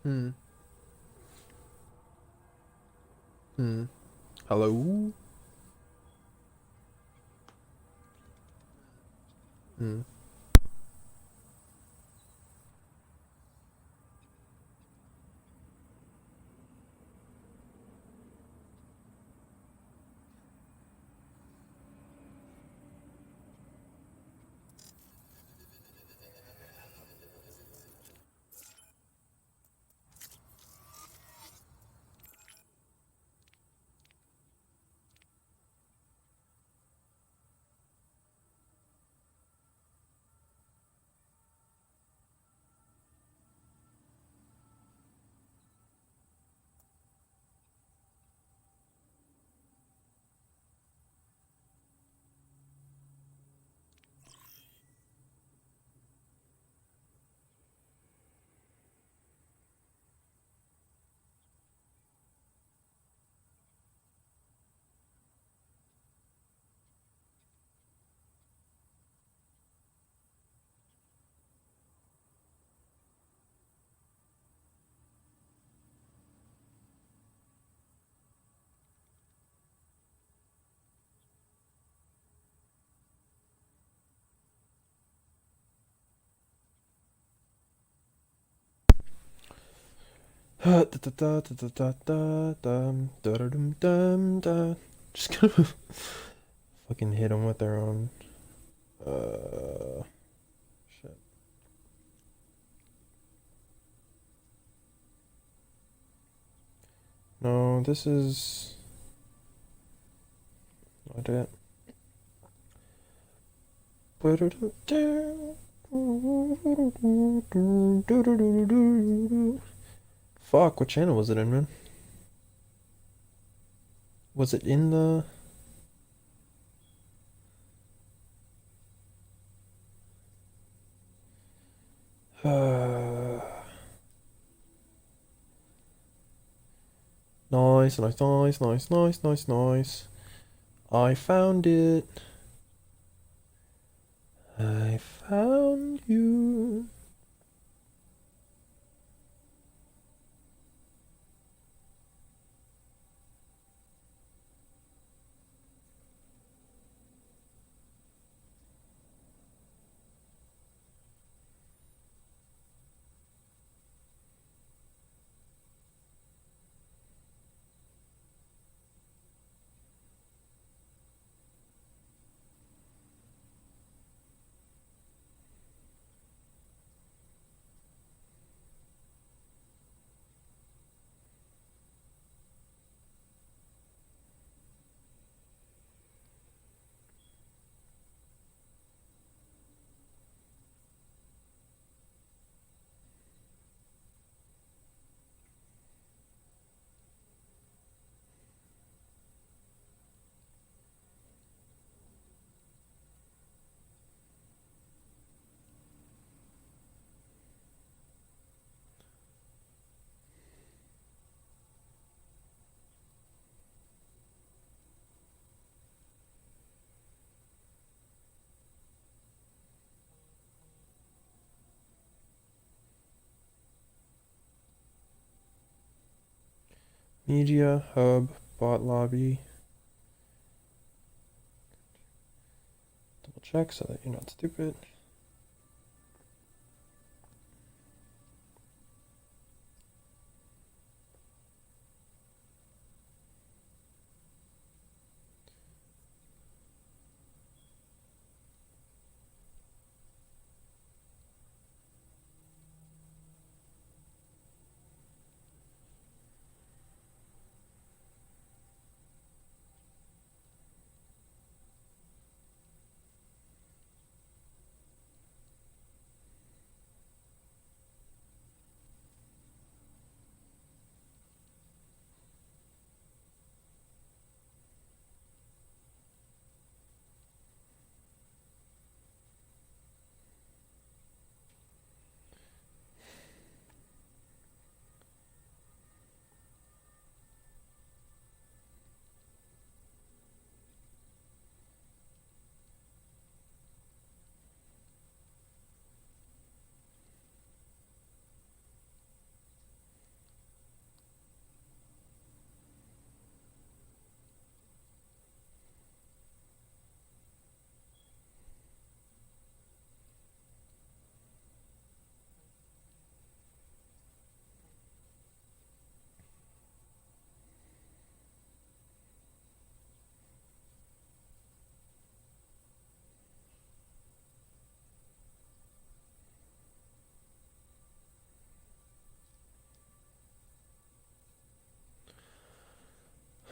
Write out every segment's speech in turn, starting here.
Hmm. Hmm. Hello? Hmm. Da da da da da da dum da da dum dum da. Just gonna fucking hit them with their own. Shit. No, this is not it. Fuck, what channel was it in, man? Was it in the. Nice, nice, nice, nice, nice, nice, nice. I found it. I found you. Media hub bot lobby. Double check so that you're not stupid.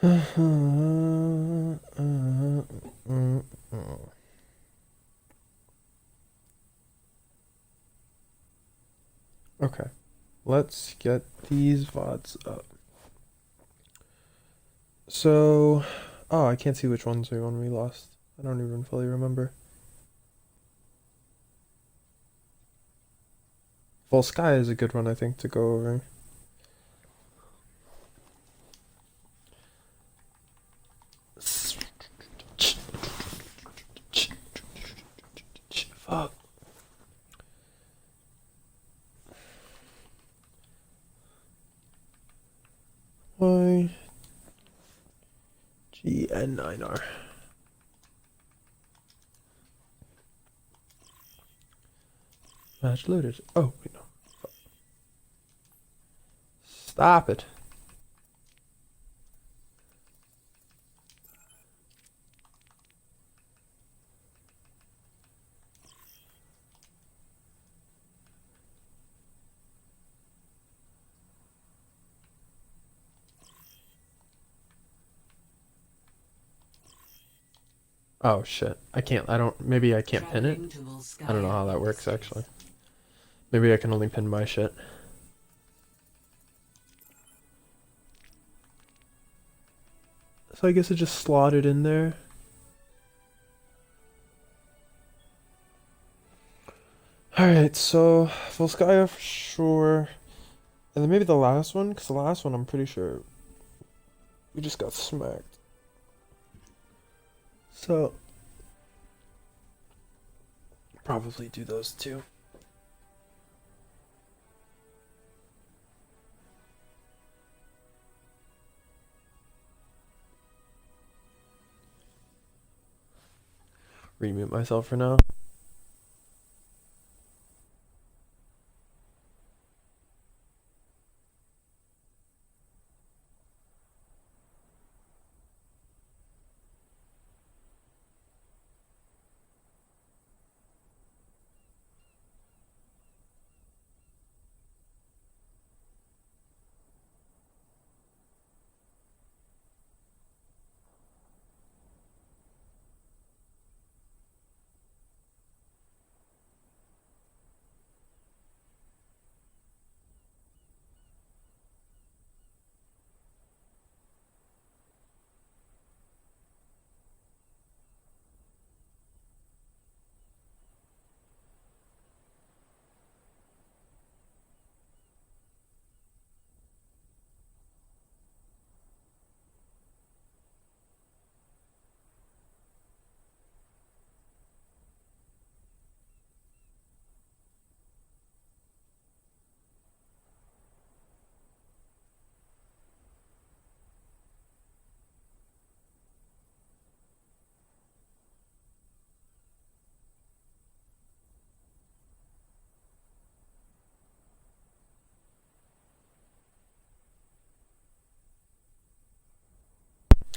Okay, let's get these VODs up. So, oh, I can't see which ones are when we lost. I don't even fully remember. Volskya is a good one, I think, to go over. Fuck. Y G N 9R. Match loaded. Oh, wait, no. Stop it. Oh shit. Maybe I can't pin it? I don't know how that works actually. Maybe I can only pin my shit. So I guess it just slotted in there. Alright, so Volskya for sure. And then maybe the last one, because the last one I'm pretty sure we just got smacked. So probably do those two. Remute myself for now.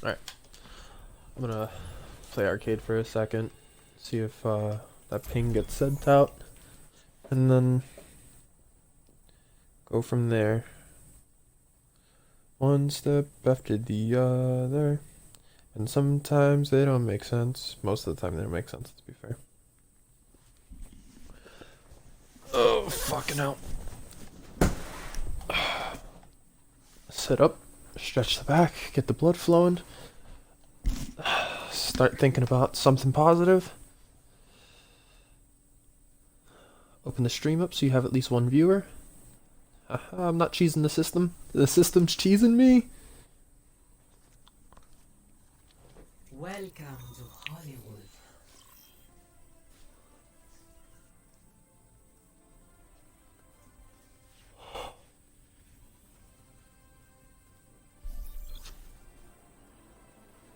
Alright. I'm gonna play arcade for a second. See if that ping gets sent out. And then go from there. One step after the other. And sometimes they don't make sense. Most of the time they don't make sense, to be fair. Oh, fucking hell. Sit up, stretch the back, get the blood flowing. Start thinking about something positive. Open the stream up so you have at least one viewer. I'm not cheesing the system. The system's cheesing me. Welcome to Hollywood.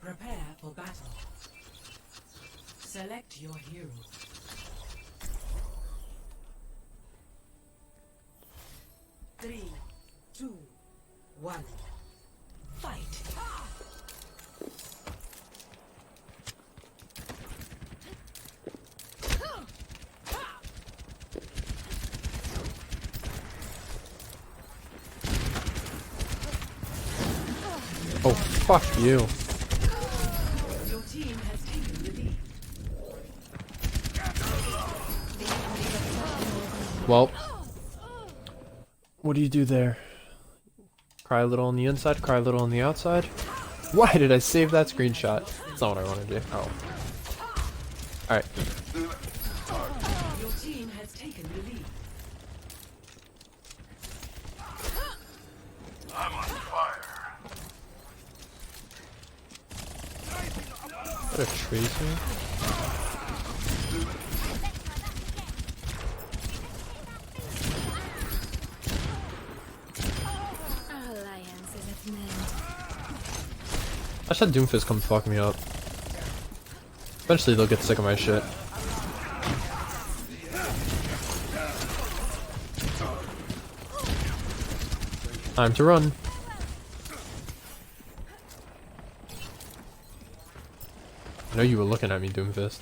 Prepare for battle. Select your hero. Three, two, one. Fight. Oh, fuck you. Your team has taken the lead. Well, what do you do there? Cry a little on the inside, cry a little on the outside. Why did I save that screenshot? That's not what I want to do. Oh. Alright. Your team has taken the lead. I'm on fire. What a tracer. I just had Doomfist come fuck me up. Eventually they'll get sick of my shit. Time to run. I know you were looking at me, Doomfist.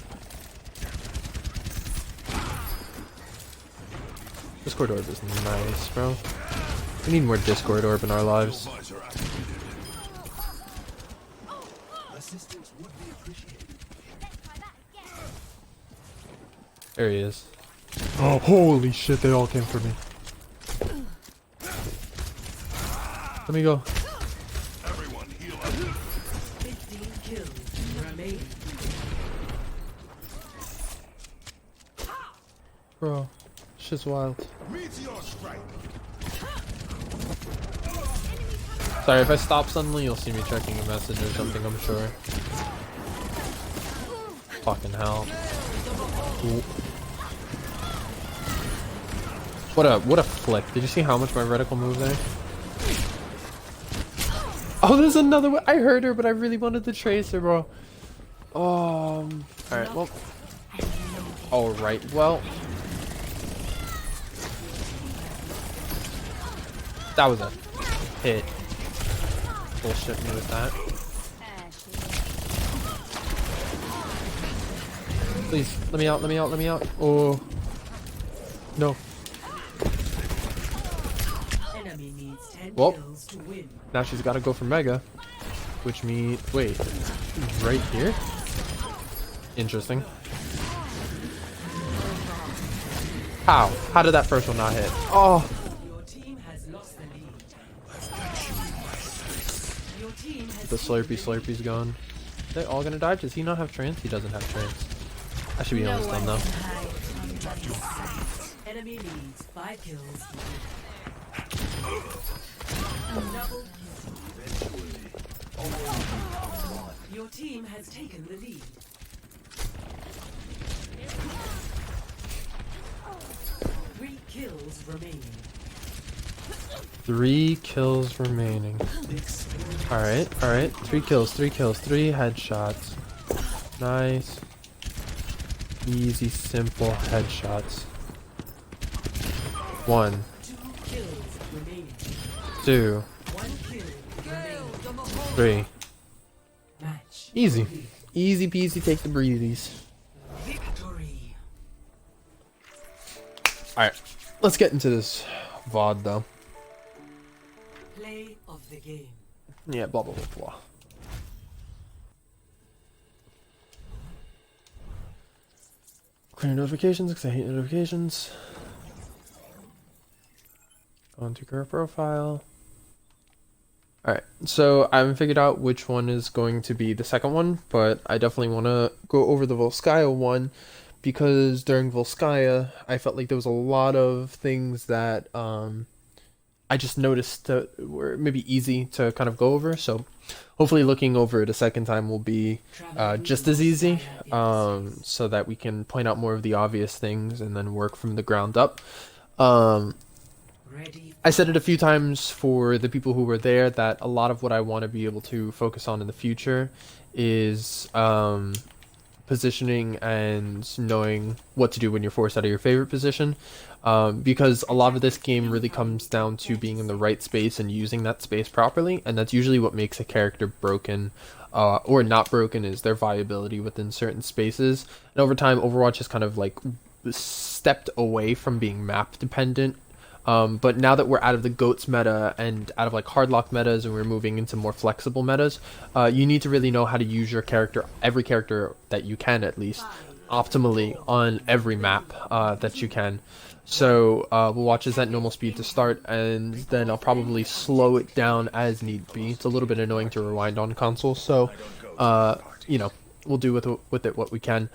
Discord Orb is nice, bro. We need more Discord Orb in our lives. Assistance would be appreciated. There he is. Oh, holy shit, they all came for me. Let me go. Everyone heal up. 15 kills remaining. Bro, shit's wild. Meteor strike. Sorry, if I stop suddenly, you'll see me checking a message or something, I'm sure. Fucking hell. Ooh. What a flick. Did you see how much my reticle moved there? Oh, there's another one. I heard her, but I really wanted to trace her, bro. Alright, well. Alright, well. That was a hit. Bullshit me with that. Please, let me out, let me out, let me out. Oh. No. Enemy needs 10 Well. kills to win. Now she's got to go for Mega. Which means... Wait. Right here? Interesting. How? How did that first one not hit? Oh. Your team has lost the lead. Your team has The Slurpy's gone. Are they all gonna die? Does he not have trance? He doesn't have trance. I should be almost done though. enemy needs 5 kills. Double kill. Your team has taken the lead. Three kills remaining. 3 kills remaining. Alright, alright. 3 kills, 3 kills, 3 headshots. Nice. Easy, simple headshots. 1, 2 kills remaining. 2, 1 kill remaining. 3. Match. Easy. Easy peasy, take the breathies. Victory. Alright, let's get into this VOD though. Play of the game. Yeah, blah blah blah blah. Clear notifications because I hate notifications. Go into current profile. Alright, so I haven't figured out which one is going to be the second one, but I definitely want to go over the Volskya one because during Volskya, I felt like there was a lot of things that I just noticed that were maybe easy to kind of go over, so hopefully looking over it a second time will be just as easy, so that we can point out more of the obvious things and then work from the ground up. I said it a few times for the people who were there that a lot of what I want to be able to focus on in the future is positioning and knowing what to do when you're forced out of your favorite position, because a lot of this game really comes down to being in the right space and using that space properly, and that's usually what makes a character broken or not broken, is their viability within certain spaces. And over time, Overwatch has kind of like stepped away from being map dependent But now that we're out of the goats meta and out of like hardlock metas and we're moving into more flexible metas, you need to really know how to use your character, every character that you can at least, optimally on every map that you can. So we'll watch this at normal speed to start, and then I'll probably slow it down as need be. It's a little bit annoying to rewind on console, so you know, we'll do with it what we can.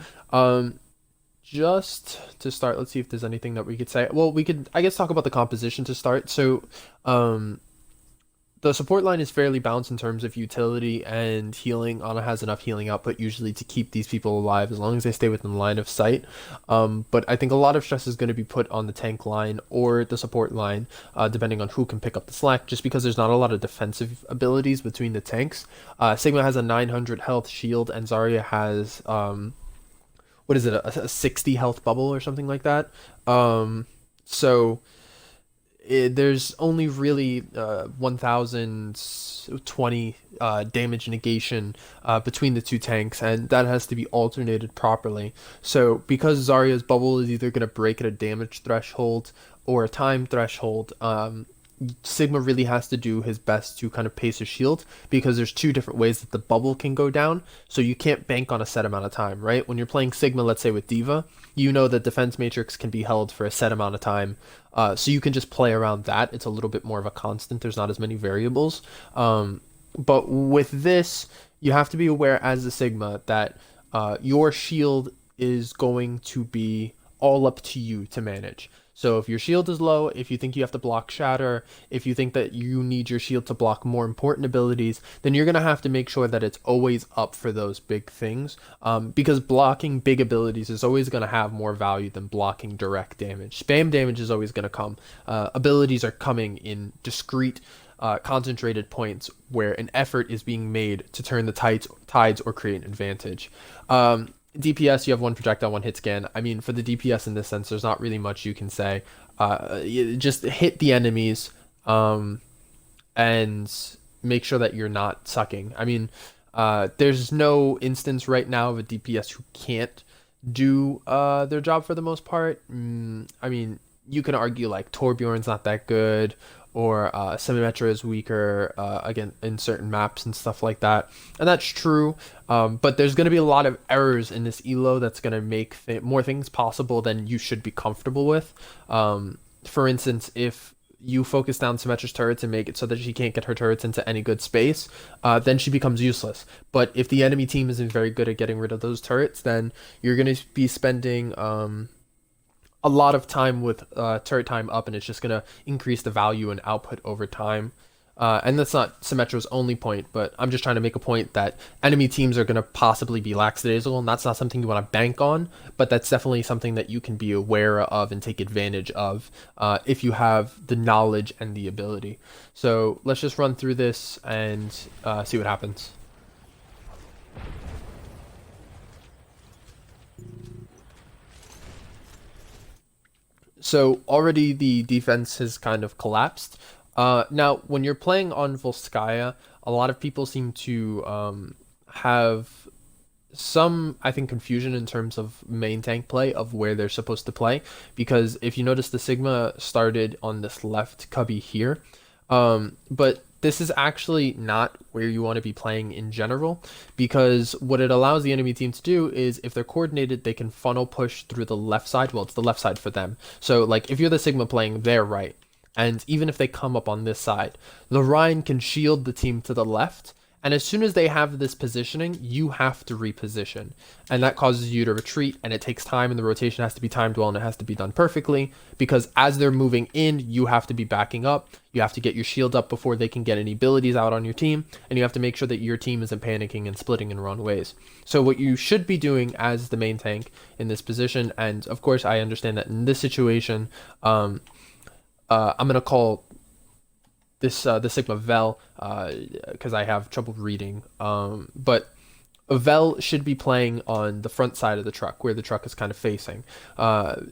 Just to start, let's see if there's anything that we could say. Well, we could, I guess, talk about the composition to start. So, the support line is fairly balanced in terms of utility and healing. Ana has enough healing output usually to keep these people alive as long as they stay within line of sight. But I think a lot of stress is going to be put on the tank line or the support line, depending on who can pick up the slack, just because there's not a lot of defensive abilities between the tanks. Sigma has a 900 health shield, and Zarya has, what is it, a 60 health bubble or something like that. So there's only really 1020 damage negation between the two tanks, and that has to be alternated properly. So because Zarya's bubble is either going to break at a damage threshold or a time threshold, Sigma really has to do his best to kind of pace his shield, because there's two different ways that the bubble can go down, so you can't bank on a set amount of time, right? When you're playing Sigma, let's say with Diva, you know that defense matrix can be held for a set amount of time, so you can just play around that. It's a little bit more of a constant. There's not as many variables. But with this, you have to be aware as a Sigma that your shield is going to be all up to you to manage. So if your shield is low, if you think you have to block Shatter, if you think that you need your shield to block more important abilities, then you're going to have to make sure that it's always up for those big things, because blocking big abilities is always going to have more value than blocking direct damage. Spam damage is always going to come. Abilities are coming in discrete, concentrated points where an effort is being made to turn the tides or create an advantage. DPS, you have one projectile, one hit scan. I mean, for the DPS in this sense, there's not really much you can say. You just hit the enemies, and make sure that you're not sucking. I mean, there's no instance right now of a DPS who can't do their job for the most part. I mean, you can argue like Torbjorn's not that good, or Symmetra is weaker again in certain maps and stuff like that, and that's true. But there's going to be a lot of errors in this elo that's going to make more things possible than you should be comfortable with. For instance, if you focus down Symmetra's turrets and make it so that she can't get her turrets into any good space, then she becomes useless. But if the enemy team isn't very good at getting rid of those turrets, then you're going to be spending a lot of time with turret time up, and it's just going to increase the value and output over time. And that's not Symmetra's only point, but I'm just trying to make a point that enemy teams are going to possibly be lackadaisical, and that's not something you want to bank on, but that's definitely something that you can be aware of and take advantage of if you have the knowledge and the ability. So let's just run through this and see what happens. So already the defense has kind of collapsed. Now, when you're playing on Volskya, a lot of people seem to have some, I think, confusion in terms of main tank play of where they're supposed to play. Because if you notice, the Sigma started on this left cubby here. But this is actually not where you want to be playing in general, because what it allows the enemy team to do is, if they're coordinated, they can funnel push through the left side. Well, it's the left side for them. So like if you're the Sigma playing their right, and even if they come up on this side, the Rhine can shield the team to the left, and as soon as they have this positioning, you have to reposition, and that causes you to retreat, and it takes time, and the rotation has to be timed well, and it has to be done perfectly, because as they're moving in, you have to be backing up, you have to get your shield up before they can get any abilities out on your team, and you have to make sure that your team isn't panicking and splitting in wrong ways. So what you should be doing as the main tank in this position, and of course I understand that in this situation, I'm going to call this the Sigma Vel, because I have trouble reading, but Vel should be playing on the front side of the truck, where the truck is kind of facing,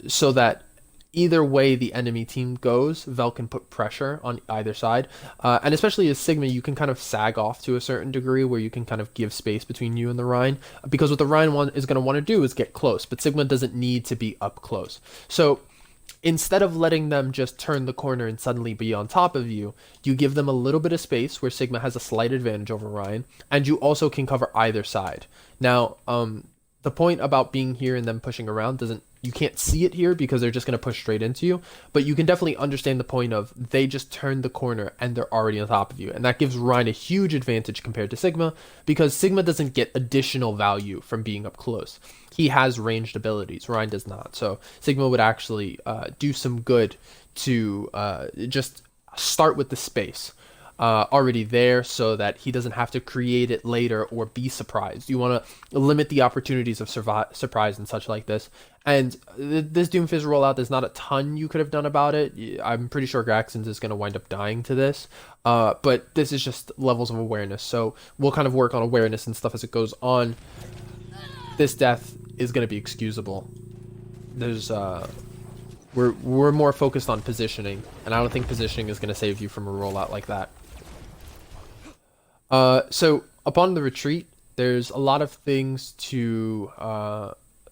so that either way the enemy team goes, Vel can put pressure on either side, and especially as Sigma, you can kind of sag off to a certain degree, where you can kind of give space between you and the Rhine, because what the Rhine is going to want to do is get close, but Sigma doesn't need to be up close. So instead of letting them just turn the corner and suddenly be on top of you, you give them a little bit of space where Sigma has a slight advantage over Ryan, and you also can cover either side. Now, the point about being here and them pushing around doesn't, you can't see it here because they're just going to push straight into you, but you can definitely understand the point of they just turned the corner and they're already on top of you, and that gives Ryan a huge advantage compared to Sigma, because Sigma doesn't get additional value from being up close. He has ranged abilities, Ryan does not, so Sigma would actually do some good to just start with the space already there, so that he doesn't have to create it later or be surprised. You want to limit the opportunities of surprise and such like this. And this Doomfist rollout, there's not a ton you could have done about it. I'm pretty sure Graxons is going to wind up dying to this. But this is just levels of awareness. So we'll kind of work on awareness and stuff as it goes on. This death is going to be excusable. There's we're more focused on positioning, and I don't think positioning is going to save you from a rollout like that. So upon the retreat, there's a lot of things to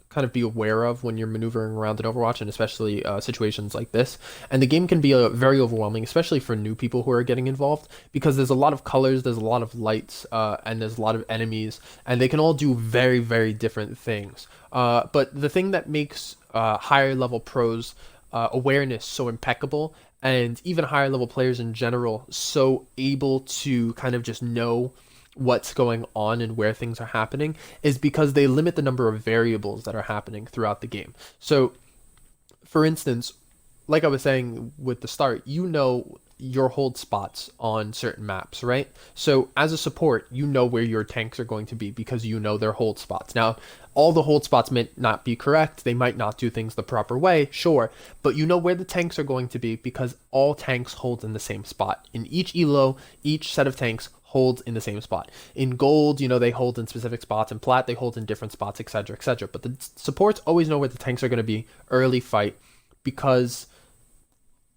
kind of be aware of when you're maneuvering around in Overwatch, and especially situations like this. And the game can be very overwhelming, especially for new people who are getting involved, because there's a lot of colors, there's a lot of lights, and there's a lot of enemies, and they can all do very, very different things. But the thing that makes higher level pros awareness so impeccable, and even higher level players in general so able to kind of just know what's going on and where things are happening, is because they limit the number of variables that are happening throughout the game. So for instance, like I was saying with the start, you know your hold spots on certain maps, right? So as a support, you know where your tanks are going to be because you know their hold spots. Now, all the hold spots may not be correct, they might not do things the proper way, sure, but you know where the tanks are going to be because all tanks hold in the same spot. In each elo, each set of tanks holds in the same spot. In gold, you know, they hold in specific spots. In plat, they hold in different spots, etc., etc. But the supports always know where the tanks are going to be early fight, because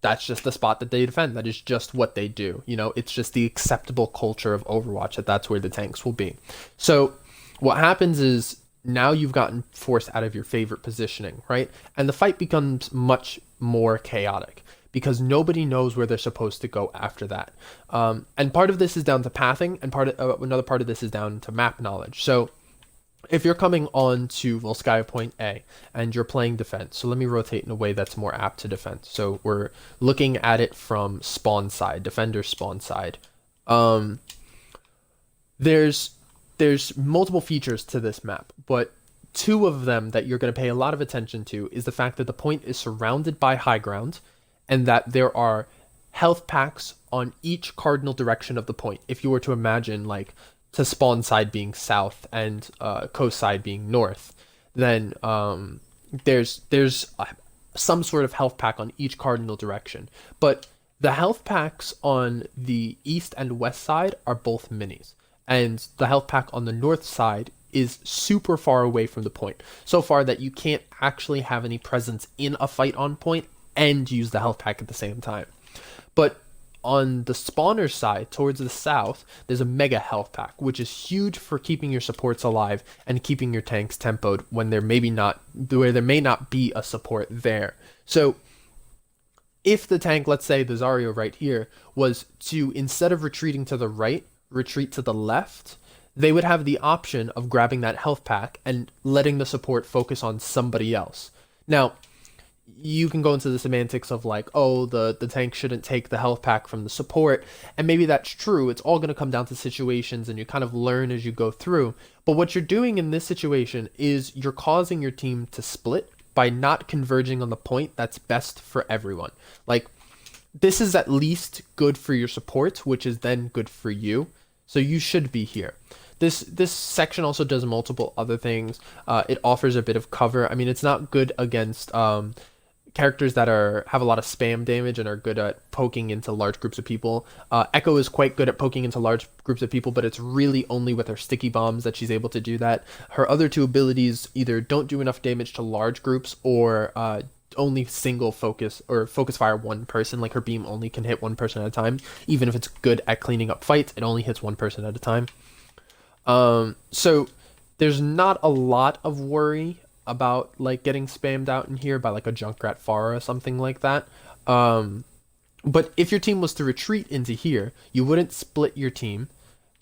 that's just the spot that they defend. That is just what they do. You know, it's just the acceptable culture of Overwatch that that's where the tanks will be. So what happens is now you've gotten forced out of your favorite positioning, right? And the fight becomes much more chaotic because nobody knows where they're supposed to go after that. And part of this is down to pathing, and another part of this is down to map knowledge. So if you're coming on to Volskya point A and you're playing defense, so let me rotate in a way that's more apt to defense. So we're looking at it from spawn side, defender spawn side. There's multiple features to this map, but two of them that you're going to pay a lot of attention to is the fact that the point is surrounded by high ground, and that there are health packs on each cardinal direction of the point. If you were to imagine like to spawn side being south and coast side being north, then there's some sort of health pack on each cardinal direction. But the health packs on the east and west side are both minis, and the health pack on the north side is super far away from the point, so far that you can't actually have any presence in a fight on point and use the health pack at the same time. But on the spawner side, towards the south, there's a mega health pack, which is huge for keeping your supports alive and keeping your tanks tempoed when there may not be a support there. So if the tank, let's say the Zarya right here, was to, instead of retreating to the right, retreat to the left, they would have the option of grabbing that health pack and letting the support focus on somebody else. Now, you can go into the semantics of like, oh, the tank shouldn't take the health pack from the support, and maybe that's true. It's all going to come down to situations, and you kind of learn as you go through. But what you're doing in this situation is you're causing your team to split by not converging on the point that's best for everyone. Like, this is at least good for your support, which is then good for you. So you should be here. This section also does multiple other things. It offers a bit of cover. I mean, it's not good against characters that have a lot of spam damage and are good at poking into large groups of people. Echo is quite good at poking into large groups of people, but it's really only with her sticky bombs that she's able to do that. Her other two abilities either don't do enough damage to large groups, or only single focus or focus fire one person. Like her beam only can hit one person at a time. Even if it's good at cleaning up fights, it only hits one person at a time. So there's not a lot of worry about like getting spammed out in here by like a Junkrat Pharah or something like that. But if your team was to retreat into here, you wouldn't split your team.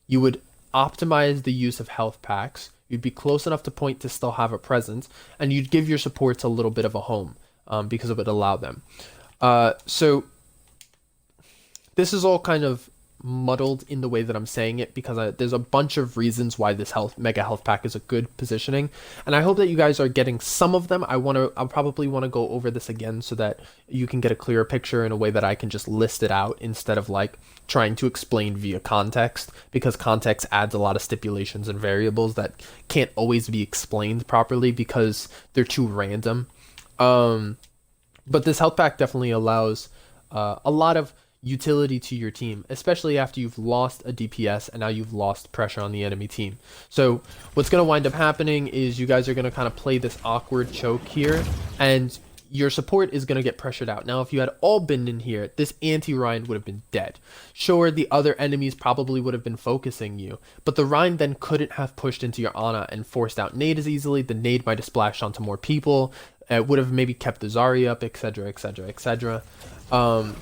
You would optimize the use of health packs. You'd be close enough to point to still have a presence, and you'd give your supports a little bit of a home because it would allow them. So this is all kind of muddled in the way that I'm saying it because there's a bunch of reasons why this mega health pack is a good positioning, and I hope that you guys are getting some of them. I'll probably want to go over this again so that you can get a clearer picture in a way that I can just list it out instead of like trying to explain via context, because context adds a lot of stipulations and variables that can't always be explained properly because they're too random. But this health pack definitely allows a lot of utility to your team, especially after you've lost a DPS and now you've lost pressure on the enemy team. So what's going to wind up happening is you guys are going to kind of play this awkward choke here, and your support is going to get pressured out. Now, if you had all been in here, this anti-Rhine would have been dead. Sure, the other enemies probably would have been focusing you, but the Rhine then couldn't have pushed into your Ana and forced out nade as easily. The nade might have splashed onto more people. It would have maybe kept the Zarya up, etc., etc., etc.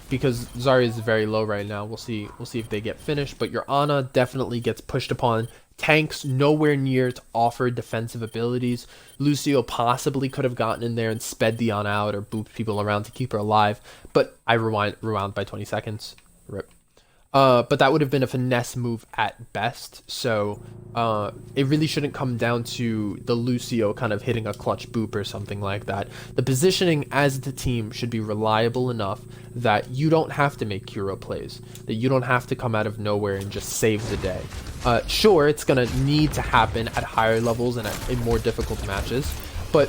Because Zarya is very low right now. We'll see if they get finished, but your Ana definitely gets pushed upon. Tanks nowhere near to offer defensive abilities. Lucio possibly could have gotten in there and sped the Ana out or booped people around to keep her alive, but I rewound by 20 seconds. Rip. But that would have been a finesse move at best, so it really shouldn't come down to the Lucio kind of hitting a clutch boop or something like that. The positioning as the team should be reliable enough that you don't have to make hero plays, that you don't have to come out of nowhere and just save the day. Sure, it's going to need to happen at higher levels and in more difficult matches, but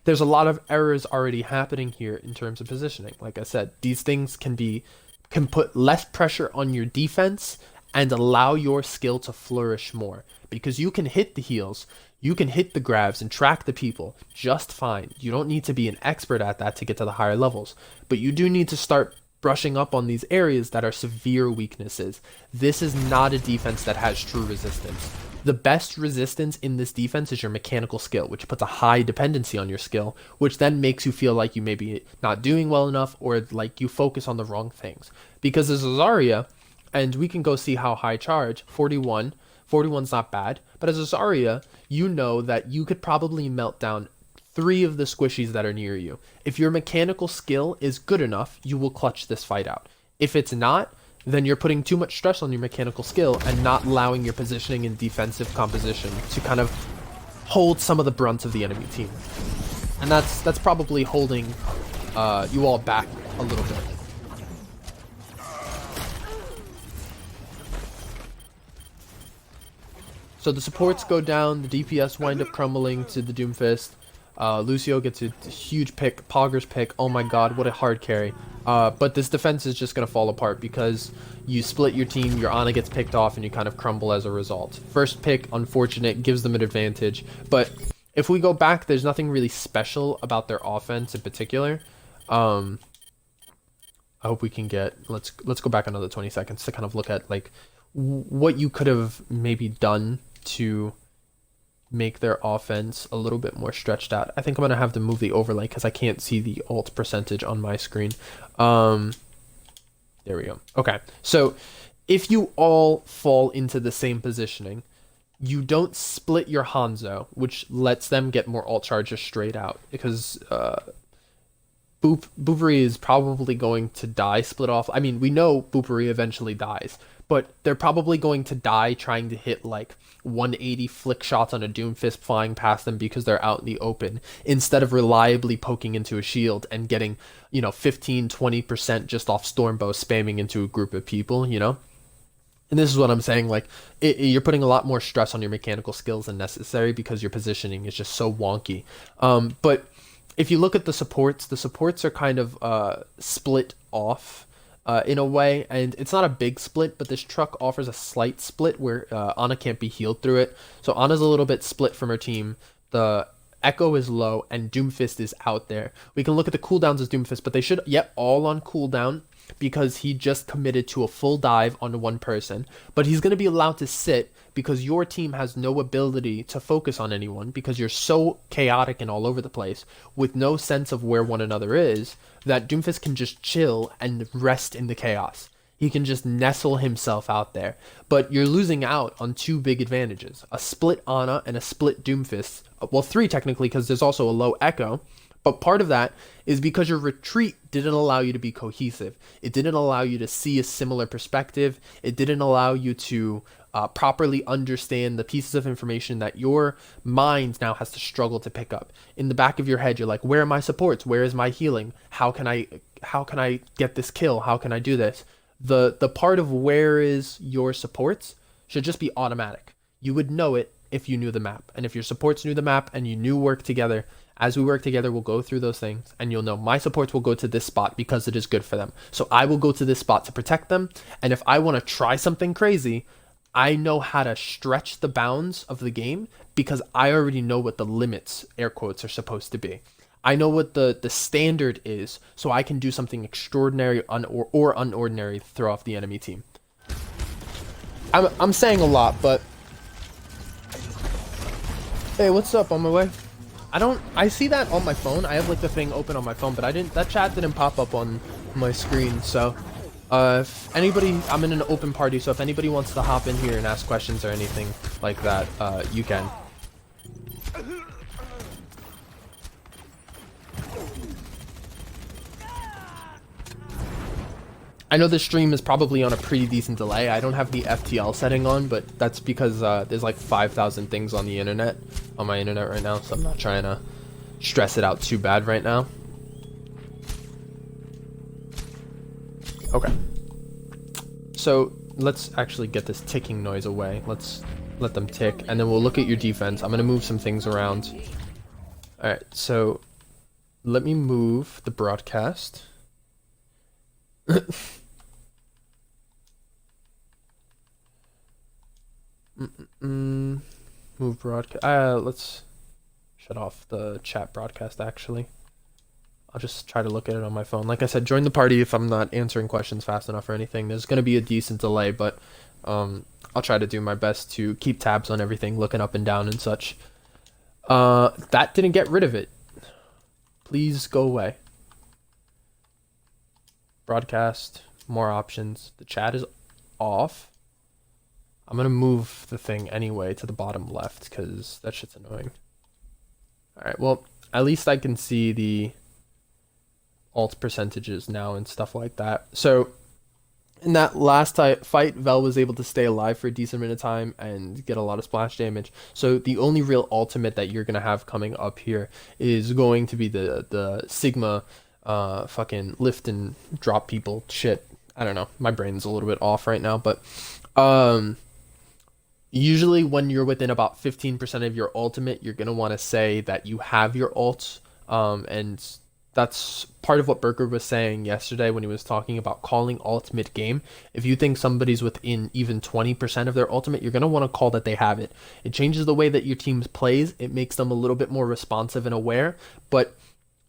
there's a lot of errors already happening here in terms of positioning. Like I said, these things can put less pressure on your defense and allow your skill to flourish more, because you can hit the heals, you can hit the grabs and track the people just fine. You don't need to be an expert at that to get to the higher levels, but you do need to start brushing up on these areas that are severe weaknesses. This is not a defense that has true resistance. The best resistance in this defense is your mechanical skill, which puts a high dependency on your skill, which then makes you feel like you may be not doing well enough or like you focus on the wrong things. Because as a Zarya, and we can go see how high charge, 41, 41's not bad, but as a Zarya, you know that you could probably melt down 3 of the squishies that are near you. If your mechanical skill is good enough, you will clutch this fight out. If it's not, then you're putting too much stress on your mechanical skill and not allowing your positioning and defensive composition to kind of hold some of the brunt of the enemy team. And that's probably holding you all back a little bit. So the supports go down, the DPS wind up crumbling to the Doomfist. Lucio gets a huge pick, Pogger's pick. Oh my god, what a hard carry. But this defense is just going to fall apart because you split your team, your Ana gets picked off, and you kind of crumble as a result. First pick, unfortunate, gives them an advantage. But if we go back, there's nothing really special about their offense in particular. I hope we can get... Let's go back another 20 seconds to kind of look at like what you could have maybe done to make their offense a little bit more stretched out. I think I'm gonna have to move the overlay because I can't see the ult percentage on my screen. There we go. Okay, so if you all fall into the same positioning, you don't split your Hanzo, which lets them get more ult charges straight out, because Boopery is probably going to die split off. I mean, we know Boopery eventually dies, but they're probably going to die trying to hit like 180 flick shots on a Doomfist flying past them because they're out in the open, instead of reliably poking into a shield and getting, 15-20% just off Stormbow spamming into a group of people, And this is what I'm saying, like, you're putting a lot more stress on your mechanical skills than necessary because your positioning is just so wonky. But if you look at the supports are kind of split off in a way, and it's not a big split, but this truck offers a slight split where Ana can't be healed through it. So Ana's a little bit split from her team. The Echo is low, and Doomfist is out there. We can look at the cooldowns as Doomfist, but they should, all on cooldown, because he just committed to a full dive on one person, but he's going to be allowed to sit because your team has no ability to focus on anyone because you're so chaotic and all over the place with no sense of where one another is, that Doomfist can just chill and rest in the chaos. He can just nestle himself out there. But you're losing out on two big advantages. A split Ana and a split Doomfist. Well, three technically, because there's also a low Echo. But part of that is because your retreat didn't allow you to be cohesive. It didn't allow you to see a similar perspective. It didn't allow you to properly understand the pieces of information that your mind now has to struggle to pick up. In the back of your head, you're like, where are my supports? Where is my healing? How can I get this kill? How can I do this? The part of where is your supports should just be automatic. You would know it if you knew the map. And if your supports knew the map and you knew work together, as we work together, we'll go through those things and you'll know my supports will go to this spot because it is good for them. So I will go to this spot to protect them. And if I want to try something crazy, I know how to stretch the bounds of the game because I already know what the limits, air quotes, are supposed to be. I know what the standard is, so I can do something extraordinary or unordinary to throw off the enemy team. I'm saying a lot, but hey, what's up? On my way. I see that on my phone. I have like the thing open on my phone, but that chat didn't pop up on my screen. So if anybody, I'm in an open party, so if anybody wants to hop in here and ask questions or anything like that, you can. I know this stream is probably on a pretty decent delay. I don't have the FTL setting on, but that's because there's like 5,000 things on the internet, on my internet right now, so I'm not trying to stress it out too bad right now. Okay. So let's actually get this ticking noise away. Let's let them tick, and then we'll look at your defense. I'm going to move some things around. Alright, so let me move the broadcast. Move broadcast. Let's shut off the chat broadcast actually. I'll just try to look at it on my phone. Like I said, join the party if I'm not answering questions fast enough or anything. There's going to be a decent delay, but I'll try to do my best to keep tabs on everything, looking up and down and such. That didn't get rid of it. Please go away. Broadcast, more options. The chat is off. I'm going to move the thing anyway to the bottom left because that shit's annoying. Alright, well, at least I can see the alt percentages now and stuff like that. So, in that last fight, Vel was able to stay alive for a decent amount of time and get a lot of splash damage. So, the only real ultimate that you're going to have coming up here is going to be the Sigma fucking lift and drop people shit. I don't know. My brain's a little bit off right now, but usually when you're within about 15% of your ultimate, you're going to want to say that you have your ult. And that's part of what Berger was saying yesterday when he was talking about calling ult mid-game. If you think somebody's within even 20% of their ultimate, you're going to want to call that they have it. It changes the way that your team plays. It makes them a little bit more responsive and aware, but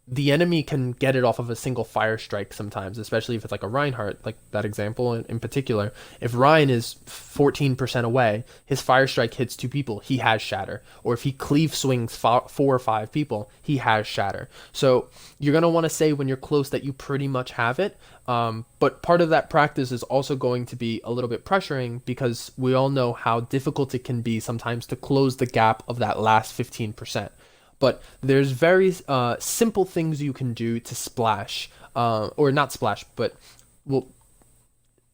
the enemy can get it off of a single fire strike sometimes, especially if it's like a Reinhardt, like that example in particular. If Ryan is 14% away, his fire strike hits 2 people, he has shatter. Or if he cleave swings 4 or 5 people, he has shatter. So you're going to want to say when you're close that you pretty much have it. But part of that practice is also going to be a little bit pressuring because we all know how difficult it can be sometimes to close the gap of that last 15%. But there's very simple things you can do to splash, or not splash, but well,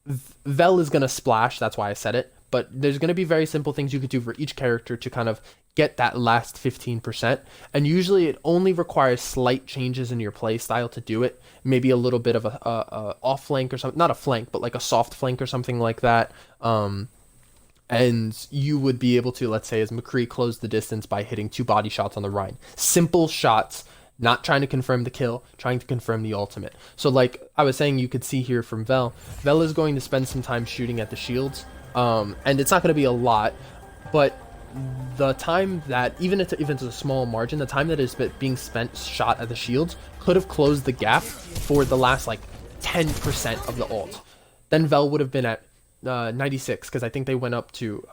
Vel is going to splash, that's why I said it, but there's going to be very simple things you could do for each character to kind of get that last 15%, and usually it only requires slight changes in your play style to do it, maybe a little bit of a off flank or something, not a flank, but like a soft flank or something like that, and you would be able to, let's say, as McCree close the distance by hitting 2 body shots on the Rhine. Simple shots, not trying to confirm the kill, trying to confirm the ultimate. So like I was saying, you could see here from Vel is going to spend some time shooting at the shields, and it's not going to be a lot, but the time that, even if it's a small margin, the time that is being spent shot at the shields could have closed the gap for the last like 10% of the ult. Then Vel would have been at 96, because I think they went up to,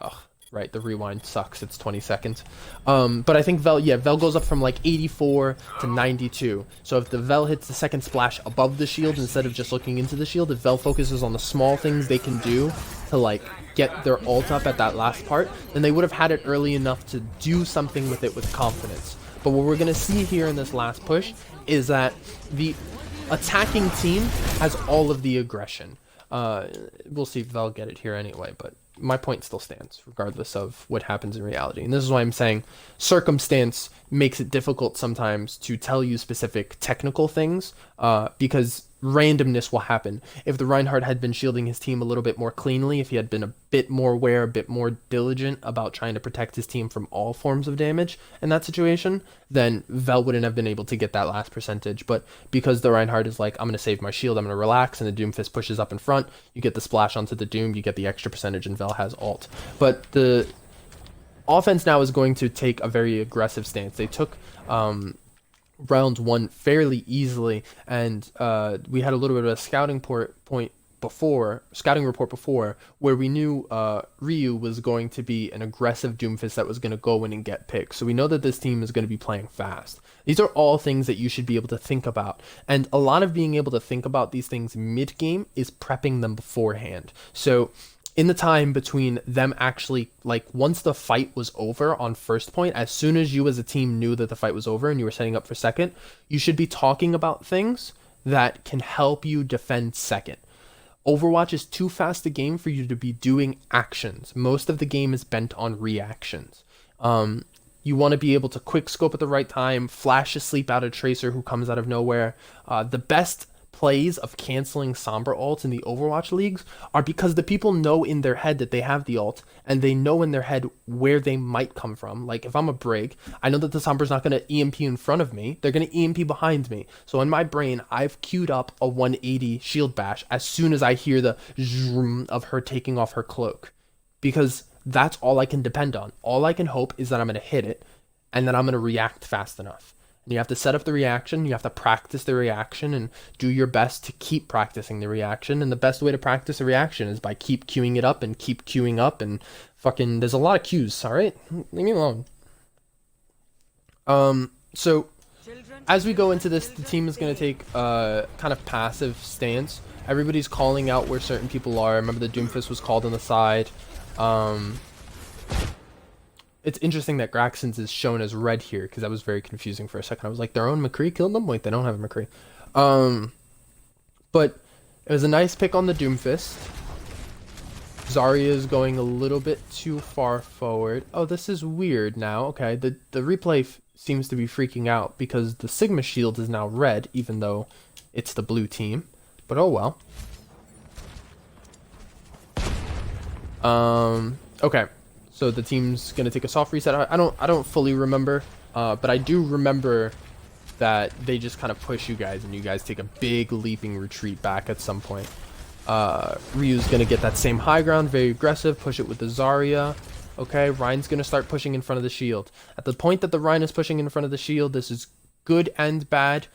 right, the rewind sucks, it's 20 seconds. But I think Vel goes up from like 84 to 92. So if the Vel hits the second splash above the shield instead of just looking into the shield, if Vel focuses on the small things they can do to like get their ult up at that last part, then they would have had it early enough to do something with it with confidence. But what we're going to see here in this last push is that the attacking team has all of the aggression. We'll see if they'll get it here anyway, but my point still stands regardless of what happens in reality. And this is why I'm saying circumstance makes it difficult sometimes to tell you specific technical things, because randomness will happen. If the Reinhardt had been shielding his team a little bit more cleanly, if he had been a bit more aware, a bit more diligent about trying to protect his team from all forms of damage in that situation, then Vel wouldn't have been able to get that last percentage. But because the Reinhardt is like, I'm going to save my shield, I'm going to relax, and the Doomfist pushes up in front, you get the splash onto the Doom, you get the extra percentage, and Vel has ult. But the offense now is going to take a very aggressive stance. They took round 1 fairly easily, and we had a little bit of a scouting report before where we knew Ryu was going to be an aggressive Doomfist that was going to go in and get picks. So we know that this team is going to be playing fast. These are all things that you should be able to think about, and a lot of being able to think about these things mid-game is prepping them beforehand. So in the time between them actually, like, once the fight was over on first point, as soon as you as a team knew that the fight was over and you were setting up for second, you should be talking about things that can help you defend second. Overwatch is too fast a game for you to be doing actions. Most of the game is bent on reactions. You want to be able to quick scope at the right time, flash a sleep out a Tracer who comes out of nowhere. The best plays of canceling Sombra ults in the Overwatch leagues are because the people know in their head that they have the ult, and they know in their head where they might come from. Like, if I'm a Brig, I know that the Sombra's not going to EMP in front of me, they're going to EMP behind me. So in my brain, I've queued up a 180 shield bash as soon as I hear the zoom of her taking off her cloak, because that's all I can depend on. All I can hope is that I'm going to hit it, and then I'm going to react fast enough. You have to set up the reaction, you have to practice the reaction, and do your best to keep practicing the reaction. And the best way to practice a reaction is by keep queuing it up and keep queuing up, and fucking, there's a lot of queues, alright? Leave me alone. So, as we go into this, the team is going to take a kind of passive stance. Everybody's calling out where certain people are. Remember, the Doomfist was called on the side. It's interesting that Graxon's is shown as red here, because that was very confusing for a second. I was like, their own McCree killed them? Wait, they don't have a McCree. But it was a nice pick on the Doomfist. Zarya is going a little bit too far forward. Oh, this is weird now. Okay, the replay seems to be freaking out because the Sigma shield is now red, even though it's the blue team. But oh well. Okay. So the team's gonna take a soft reset. I don't fully remember, but I do remember that they just kind of push you guys, and you guys take a big leaping retreat back at some point. Ryu's gonna get that same high ground, very aggressive, push it with the Zarya. Okay, Ryan's gonna start pushing in front of the shield. At the point that the Ryan is pushing in front of the shield, this is good and bad,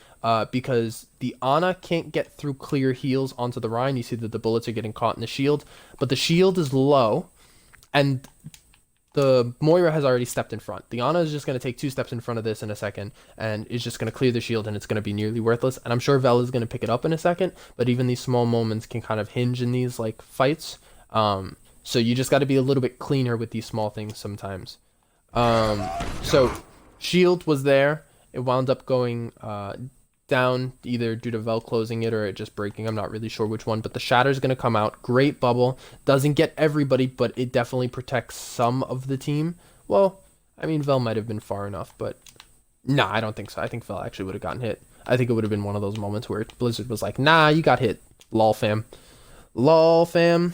because the Ana can't get through clear heals onto the Ryan. You see that the bullets are getting caught in the shield, but the shield is low, and the Moira has already stepped in front. The Ana is just going to take 2 steps in front of this in a second, and is just going to clear the shield, and it's going to be nearly worthless. And I'm sure Vel is going to pick it up in a second, but even these small moments can kind of hinge in these like fights. So you just got to be a little bit cleaner with these small things sometimes. So shield was there. It wound up going down either due to Vel closing it or it just breaking. I'm not really sure which one, but the Shatter's going to come out. Great bubble. Doesn't get everybody, but it definitely protects some of the team. Well, I mean, Vel might have been far enough, but nah, I don't think so. I think Vel actually would have gotten hit. I think it would have been one of those moments where Blizzard was like, nah, you got hit. Lol, fam. Lol, fam.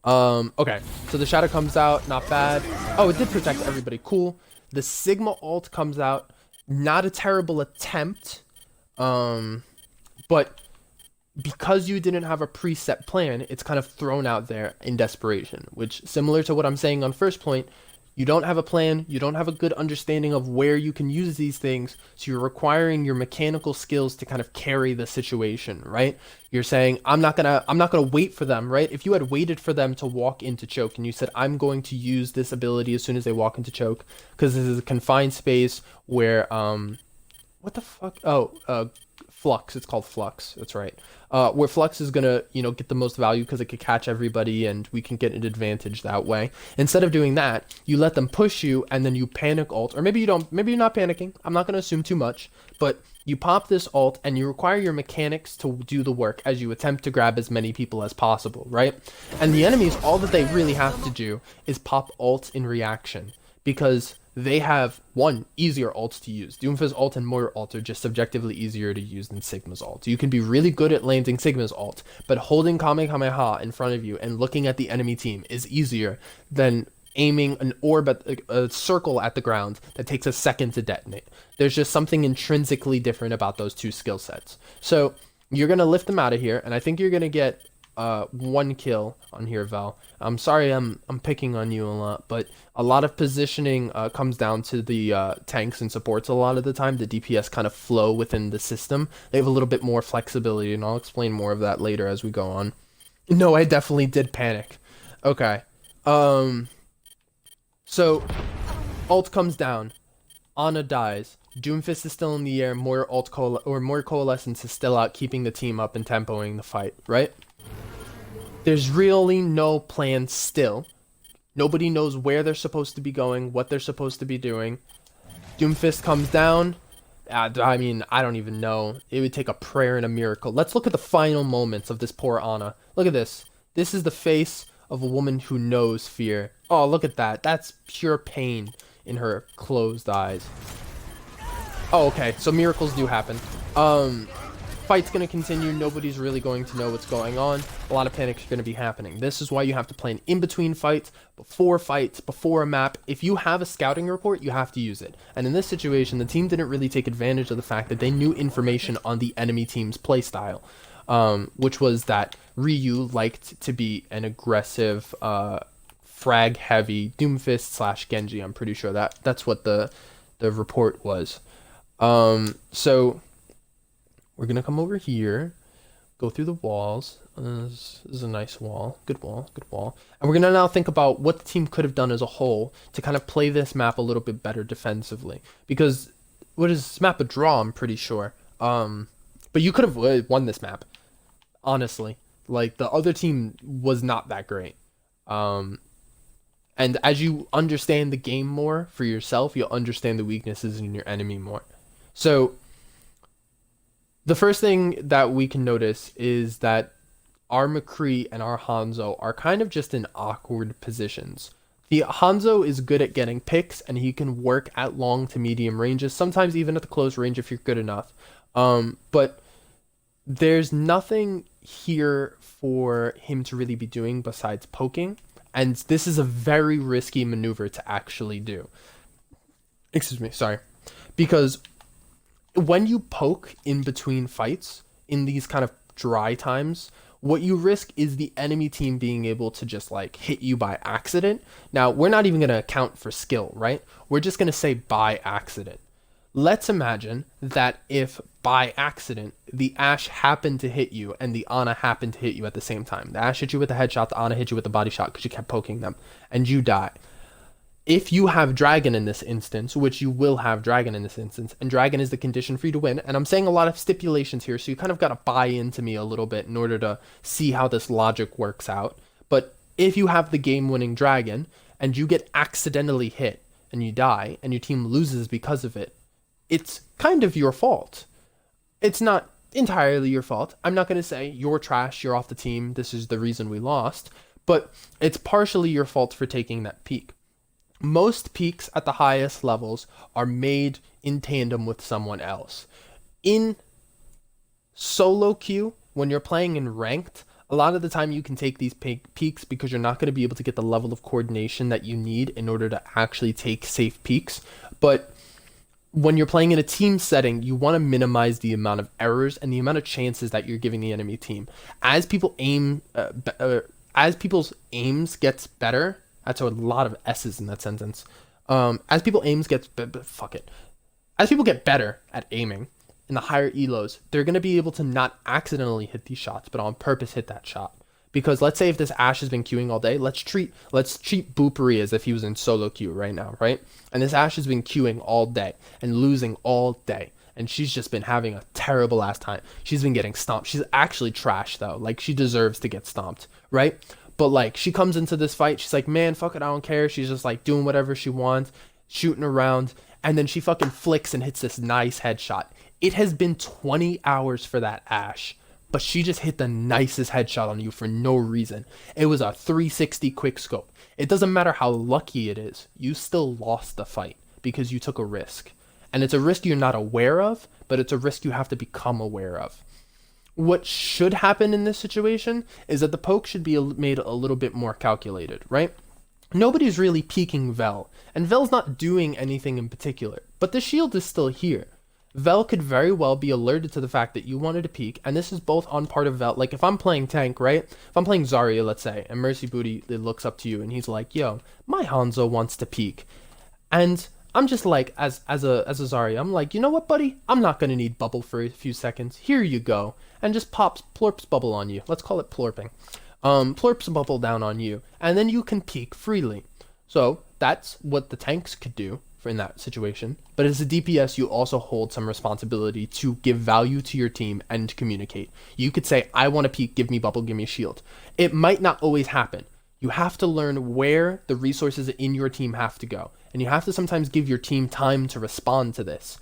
Okay, so the Shadow comes out. Not bad. Oh, it did protect everybody. Cool. The Sigma ult comes out. Not a terrible attempt, but because you didn't have a preset plan, it's kind of thrown out there in desperation, which, similar to what I'm saying on first point, You don't have a plan, you don't have a good understanding of where you can use these things, so you're requiring your mechanical skills to kind of carry the situation, right? You're saying, I'm not gonna wait for them, right? If you had waited for them to walk into choke and you said, I'm going to use this ability as soon as they walk into choke, because this is a confined space where what the fuck? Flux. It's called Flux. That's right. Where Flux is gonna, get the most value because it could catch everybody, and we can get an advantage that way. Instead of doing that, you let them push you, and then you panic ult, or maybe you don't. Maybe you're not panicking. I'm not gonna assume too much, but you pop this ult, and you require your mechanics to do the work as you attempt to grab as many people as possible, right? And the enemies, all that they really have to do is pop ult in reaction, because they have one easier ults to use. Doomfist ult and Moira ult are just subjectively easier to use than Sigma's ult. You can be really good at landing Sigma's ult, but holding Kamehameha in front of you and looking at the enemy team is easier than aiming an orb at a circle at the ground that takes a second to detonate. There's just something intrinsically different about those two skill sets. So you're gonna lift them out of here, and I think you're gonna get one kill on here, Val. I'm sorry I'm picking on you a lot, but a lot of positioning comes down to the tanks and supports a lot of the time. The DPS kind of flow within the system. They have a little bit more flexibility, and I'll explain more of that later as we go on. No, I definitely did panic. Okay. So ult comes down. Ana dies. Doomfist is still in the air. More Coalescence is still out, keeping the team up and tempoing the fight, right? There's really no plan still. Nobody knows where they're supposed to be going, what they're supposed to be doing. Doomfist comes down. I mean, I don't even know. It would take a prayer and a miracle. Let's look at the final moments of this poor Ana. Look at this. This is the face of a woman who knows fear. Oh, look at that. That's pure pain in her closed eyes. Oh, okay. So miracles do happen. Fight's going to continue. Nobody's really going to know what's going on. A lot of panic's going to be happening. This is why you have to plan in between fights, before a map. If you have a scouting report, you have to use it. And in this situation, the team didn't really take advantage of the fact that they knew information on the enemy team's playstyle, which was that Ryu liked to be an aggressive, frag-heavy Doomfist / Genji. I'm pretty sure that's what the report was. So we're going to come over here, go through the walls. This is a nice wall. Good wall. And we're going to now think about what the team could have done as a whole to kind of play this map a little bit better defensively. Because what is this map? A draw, I'm pretty sure. But you could have won this map, honestly. Like, the other team was not that great. And as you understand the game more for yourself, you'll understand the weaknesses in your enemy more. So the first thing that we can notice is that our McCree and our Hanzo are kind of just in awkward positions. The Hanzo is good at getting picks, and he can work at long to medium ranges, sometimes even at the close range if you're good enough. But there's nothing here for him to really be doing besides poking, and this is a very risky maneuver to actually do. Excuse me, sorry. Because when you poke in between fights, in these kind of dry times, what you risk is the enemy team being able to just like hit you by accident. Now, we're not even going to account for skill, right? We're just going to say by accident. Let's imagine that if by accident the Ashe happened to hit you and the Ana happened to hit you at the same time. The Ashe hit you with a headshot, the Ana hit you with a body shot because you kept poking them, and you die. If you have Dragon in this instance, which you will have Dragon in this instance, and Dragon is the condition for you to win, and I'm saying a lot of stipulations here, so you kind of got to buy into me a little bit in order to see how this logic works out. But if you have the game-winning Dragon, and you get accidentally hit, and you die, and your team loses because of it, it's kind of your fault. It's not entirely your fault. I'm not going to say, you're trash, you're off the team, this is the reason we lost, but it's partially your fault for taking that peek. Most peaks at the highest levels are made in tandem with someone else. In solo queue, when you're playing in ranked, a lot of the time you can take these peaks because you're not going to be able to get the level of coordination that you need in order to actually take safe peaks. But when you're playing in a team setting, you want to minimize the amount of errors and the amount of chances that you're giving the enemy team. As people's aims gets better, That's a lot of S's in that sentence. As people aims gets fuck it. As people get better at aiming in the higher elos, they're gonna be able to not accidentally hit these shots, but on purpose hit that shot. Because let's say if this Ashe has been queuing all day, let's treat Boopery as if he was in solo queue right now, right? And this Ashe has been queuing all day and losing all day. And she's just been having a terrible ass time. She's been getting stomped. She's actually trash though. Like she deserves to get stomped, right? But like she comes into this fight, she's like, man, fuck it, I don't care. She's just like doing whatever she wants, shooting around, and then she fucking flicks and hits this nice headshot. It has been 20 hours for that Ashe, but she just hit the nicest headshot on you for no reason. It was a 360 quick scope. It doesn't matter how lucky it is, you still lost the fight because you took a risk. And it's a risk you're not aware of, but it's a risk you have to become aware of. What should happen in this situation is that the poke should be made a little bit more calculated, right? Nobody's really peeking Vel, and Vel's not doing anything in particular, but the shield is still here. Vel could very well be alerted to the fact that you wanted to peek, and this is both on part of Vel. Like if I'm playing tank, right? If I'm playing Zarya, let's say, and Mercy Booty looks up to you and he's like, yo, my Hanzo wants to peek. And I'm just like, as a Zarya, I'm like, you know what, buddy? I'm not gonna need bubble for a few seconds. Here you go. And just plorps bubble on you. Let's call it plorping. Plorps bubble down on you, and then you can peek freely. So that's what the tanks could do in that situation. But as a DPS, you also hold some responsibility to give value to your team and communicate. You could say, I want to peek, give me bubble, give me shield. It might not always happen. You have to learn where the resources in your team have to go. And you have to sometimes give your team time to respond to this.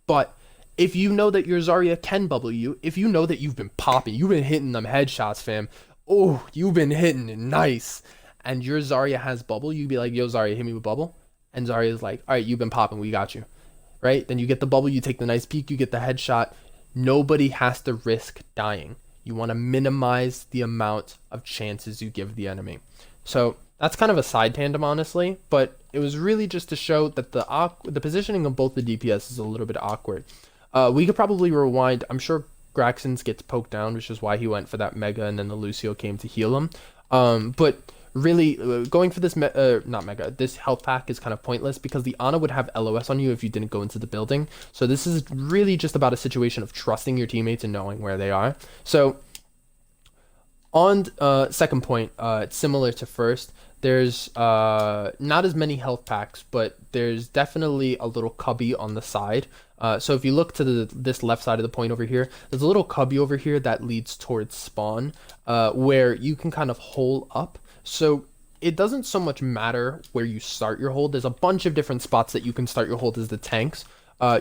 But if you know that your Zarya can bubble you, if you know that you've been popping, you've been hitting them headshots, fam. Oh, you've been hitting it nice. And your Zarya has bubble, you'd be like, yo, Zarya, hit me with bubble. And Zarya's like, all right, you've been popping, we got you. Right? Then you get the bubble, you take the nice peek, you get the headshot. Nobody has to risk dying. You want to minimize the amount of chances you give the enemy. So that's kind of a side tandem, honestly, but it was really just to show that the positioning of both the DPS is a little bit awkward. We could probably rewind. I'm sure Graxons gets poked down, which is why he went for that Mega, and then the Lucio came to heal him. But really, going for this not Mega, this health pack is kind of pointless because the Ana would have LOS on you if you didn't go into the building. So this is really just about a situation of trusting your teammates and knowing where they are. So on second point, it's similar to first. There's not as many health packs, but there's definitely a little cubby on the side. So if you look to this left side of the point over here, there's a little cubby over here that leads towards spawn, where you can kind of hole up. So it doesn't so much matter where you start your hold. There's a bunch of different spots that you can start your hold as the tanks.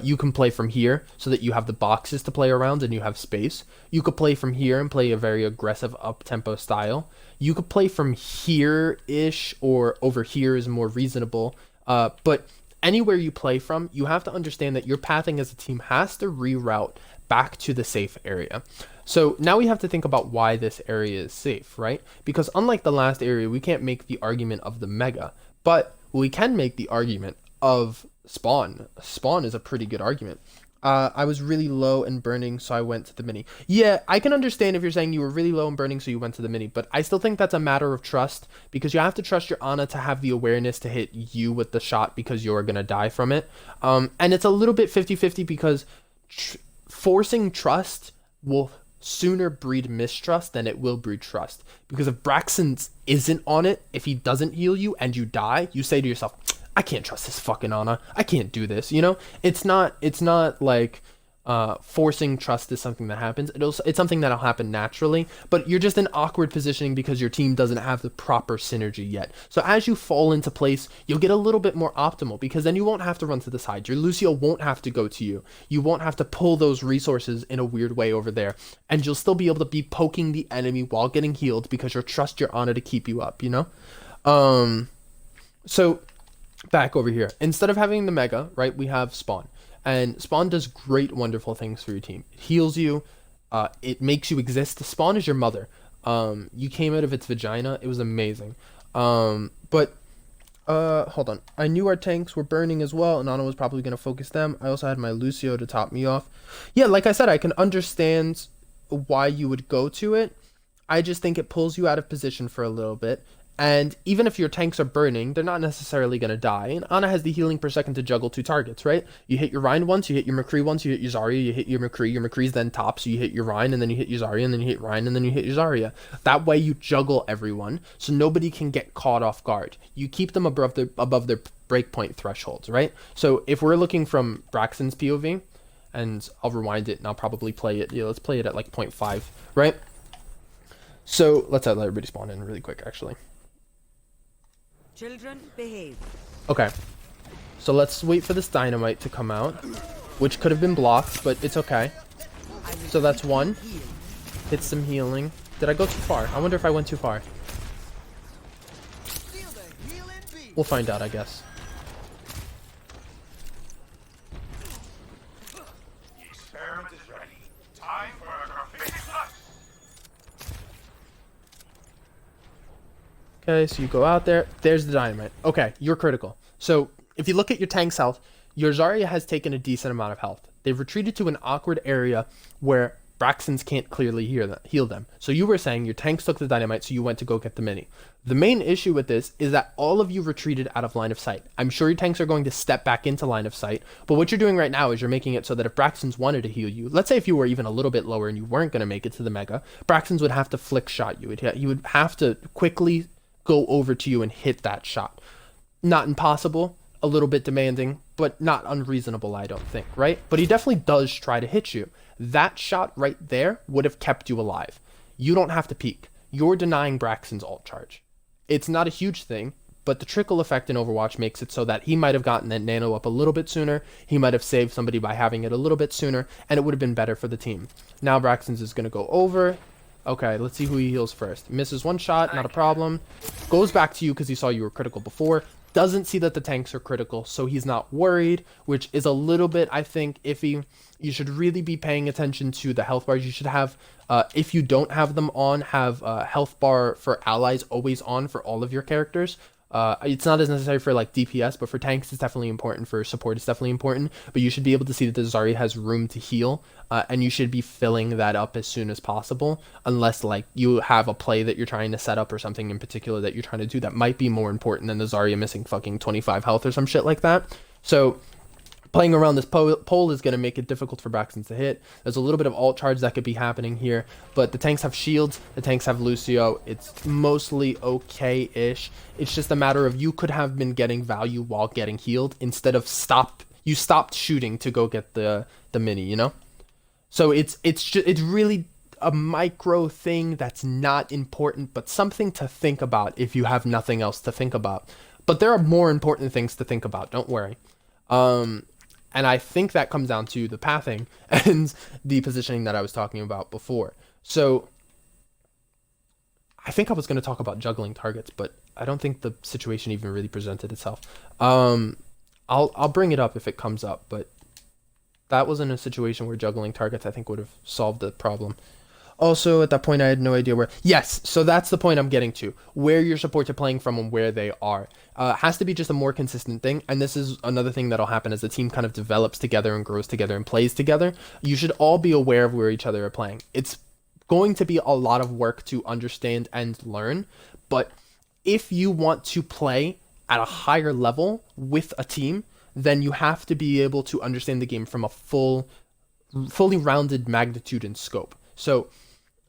You can play from here so that you have the boxes to play around and you have space. You could play from here and play a very aggressive up-tempo style. You could play from here-ish, or over here is more reasonable. But anywhere you play from, you have to understand that your pathing as a team has to reroute back to the safe area. So now we have to think about why this area is safe, right? Because unlike the last area, we can't make the argument of the Mega, but we can make the argument of spawn. Spawn is a pretty good argument. I was really low and burning, so I went to the mini. Yeah, I can understand if you're saying you were really low and burning, so you went to the mini, but I still think that's a matter of trust, because you have to trust your Ana to have the awareness to hit you with the shot because you're going to die from it. And it's a little bit 50-50 because forcing trust will sooner breed mistrust than it will breed trust. Because if Braxton isn't on it, if he doesn't heal you and you die, you say to yourself, I can't trust this fucking Ana. I can't do this, you know? It's not like forcing trust is something that happens. It's something that'll happen naturally, but you're just in awkward positioning because your team doesn't have the proper synergy yet. So as you fall into place, you'll get a little bit more optimal, because then you won't have to run to the side. Your Lucio won't have to go to you. You won't have to pull those resources in a weird way over there, and you'll still be able to be poking the enemy while getting healed because you'll trust your Ana to keep you up, you know? So back over here, instead of having the Mega, right, we have Spawn. And Spawn does great, wonderful things for your team. It heals you. It makes you exist. Spawn is your mother. You came out of its vagina. It was amazing. But hold on. I knew our tanks were burning as well, and Ana was probably going to focus them. I also had my Lucio to top me off. Yeah, like I said, I can understand why you would go to it. I just think it pulls you out of position for a little bit. And even if your tanks are burning, they're not necessarily going to die. And Ana has the healing per second to juggle 2 targets, right? You hit your Rhine once, you hit your McCree once, you hit your Zarya, you hit your McCree. Your McCree's then top, so you hit your Rhine, and then you hit your Zarya, and then you hit Rhine, and then you hit your Zarya. That way you juggle everyone, so nobody can get caught off guard. You keep them above their breakpoint thresholds, right? So if we're looking from Braxton's POV, and I'll rewind it and I'll probably play it. Yeah, let's play it at like 0.5, right? So let's let everybody spawn in really quick, actually. Children, behave. Okay, so let's wait for this dynamite to come out, which could have been blocked, but it's okay. So that's one. Hit some healing. Did I go too far? I wonder if I went too far. We'll find out, I guess. The experiment is ready. Time for a graffiti class. Okay, so you go out there. There's the dynamite. Okay, you're critical. So if you look at your tank's health, your Zarya has taken a decent amount of health. They've retreated to an awkward area where Braxton's can't clearly heal them. So you were saying your tanks took the dynamite, so you went to go get the mini. The main issue with this is that all of you retreated out of line of sight. I'm sure your tanks are going to step back into line of sight, but what you're doing right now is you're making it so that if Braxton's wanted to heal you, let's say if you were even a little bit lower and you weren't going to make it to the mega, Braxton's would have to flick shot you. He would have to quickly go over to you and hit that shot. Not impossible, a little bit demanding, but not unreasonable, I don't think, right? But he definitely does try to hit you. That shot right there would have kept you alive. You don't have to peek. You're denying Braxton's ult charge. It's not a huge thing, but the trickle effect in Overwatch makes it so that he might have gotten that nano up a little bit sooner. He might have saved somebody by having it a little bit sooner, and it would have been better for the team. Now Braxton's is going to go over. Okay, let's see who he heals first. Misses one shot, not a problem. Goes back to you because he saw you were critical before. Doesn't see that the tanks are critical, so he's not worried, which is a little bit, I think, iffy. You should really be paying attention to the health bars. You should have, if you don't have them on, have a health bar for allies always on for all of your characters. It's not as necessary for like DPS, but for tanks it's definitely important. For support it's definitely important, but you should be able to see that the Zarya has room to heal, and you should be filling that up as soon as possible, unless like you have a play that you're trying to set up or something in particular that you're trying to do that might be more important than the Zarya missing fucking 25 health or some shit like that. So playing around this pole is going to make it difficult for Braxton to hit. There's a little bit of ult charge that could be happening here, but the tanks have shields, the tanks have Lucio. It's mostly okay-ish. It's just a matter of you could have been getting value while getting healed instead of you stopped shooting to go get the mini, you know? So it's really a micro thing that's not important, but something to think about if you have nothing else to think about. But there are more important things to think about, don't worry. And I think that comes down to the pathing and the positioning that I was talking about before. So I think I was going to talk about juggling targets, but I don't think the situation even really presented itself. I'll bring it up if it comes up, but that wasn't a situation where juggling targets I think would have solved the problem. Also, at that point, I had no idea where. Yes, so that's the point I'm getting to. Where your supports are playing from and where they are. Has to be just a more consistent thing. And this is another thing that'll happen as the team kind of develops together and grows together and plays together. You should all be aware of where each other are playing. It's going to be a lot of work to understand and learn. But if you want to play at a higher level with a team, then you have to be able to understand the game from a fully rounded magnitude and scope. So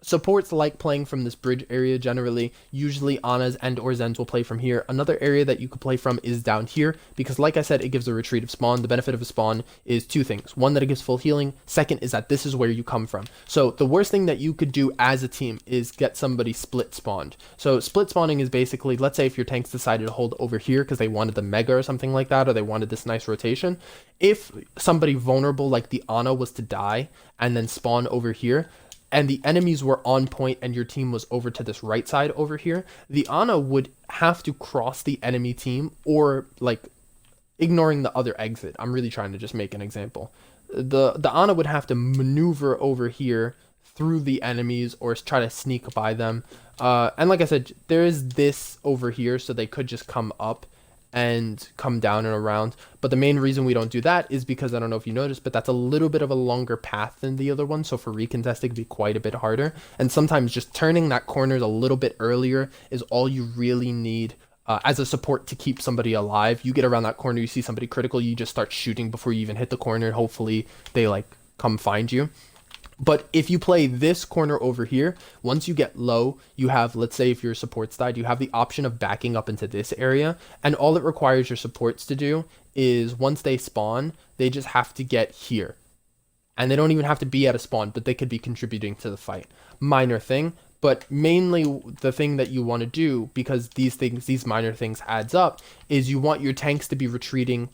supports like playing from this bridge area generally. Usually Ana's and or Zen's will play from here. Another area that you could play from is down here, because like I said, it gives a retreat of spawn. The benefit of a spawn is two things. One, that it gives full healing. Second is that this is where you come from. So the worst thing that you could do as a team is get somebody split spawned. So split spawning is basically, let's say if your tanks decided to hold over here because they wanted the mega or something like that, or they wanted this nice rotation. If somebody vulnerable like the Ana was to die and then spawn over here, and the enemies were on point and your team was over to this right side over here, the Ana would have to cross the enemy team, or like ignoring the other exit. I'm really trying to just make an example. The Ana would have to maneuver over here through the enemies or try to sneak by them. And like I said, there is this over here, so they could just come up and come down and around. But the main reason we don't do that is because I don't know if you noticed, but that's a little bit of a longer path than the other one. So for recontesting, it'd be quite a bit harder. And sometimes just turning that corner a little bit earlier is all you really need as a support to keep somebody alive. You get around that corner, you see somebody critical, you just start shooting before you even hit the corner, and hopefully they like come find you. But if you play this corner over here, once you get low, you have, let's say if your supports died, you have the option of backing up into this area. And all it requires your supports to do is once they spawn, they just have to get here. And they don't even have to be at a spawn, but they could be contributing to the fight. Minor thing, but mainly the thing that you want to do, because these minor things adds up, is you want your tanks to be retreating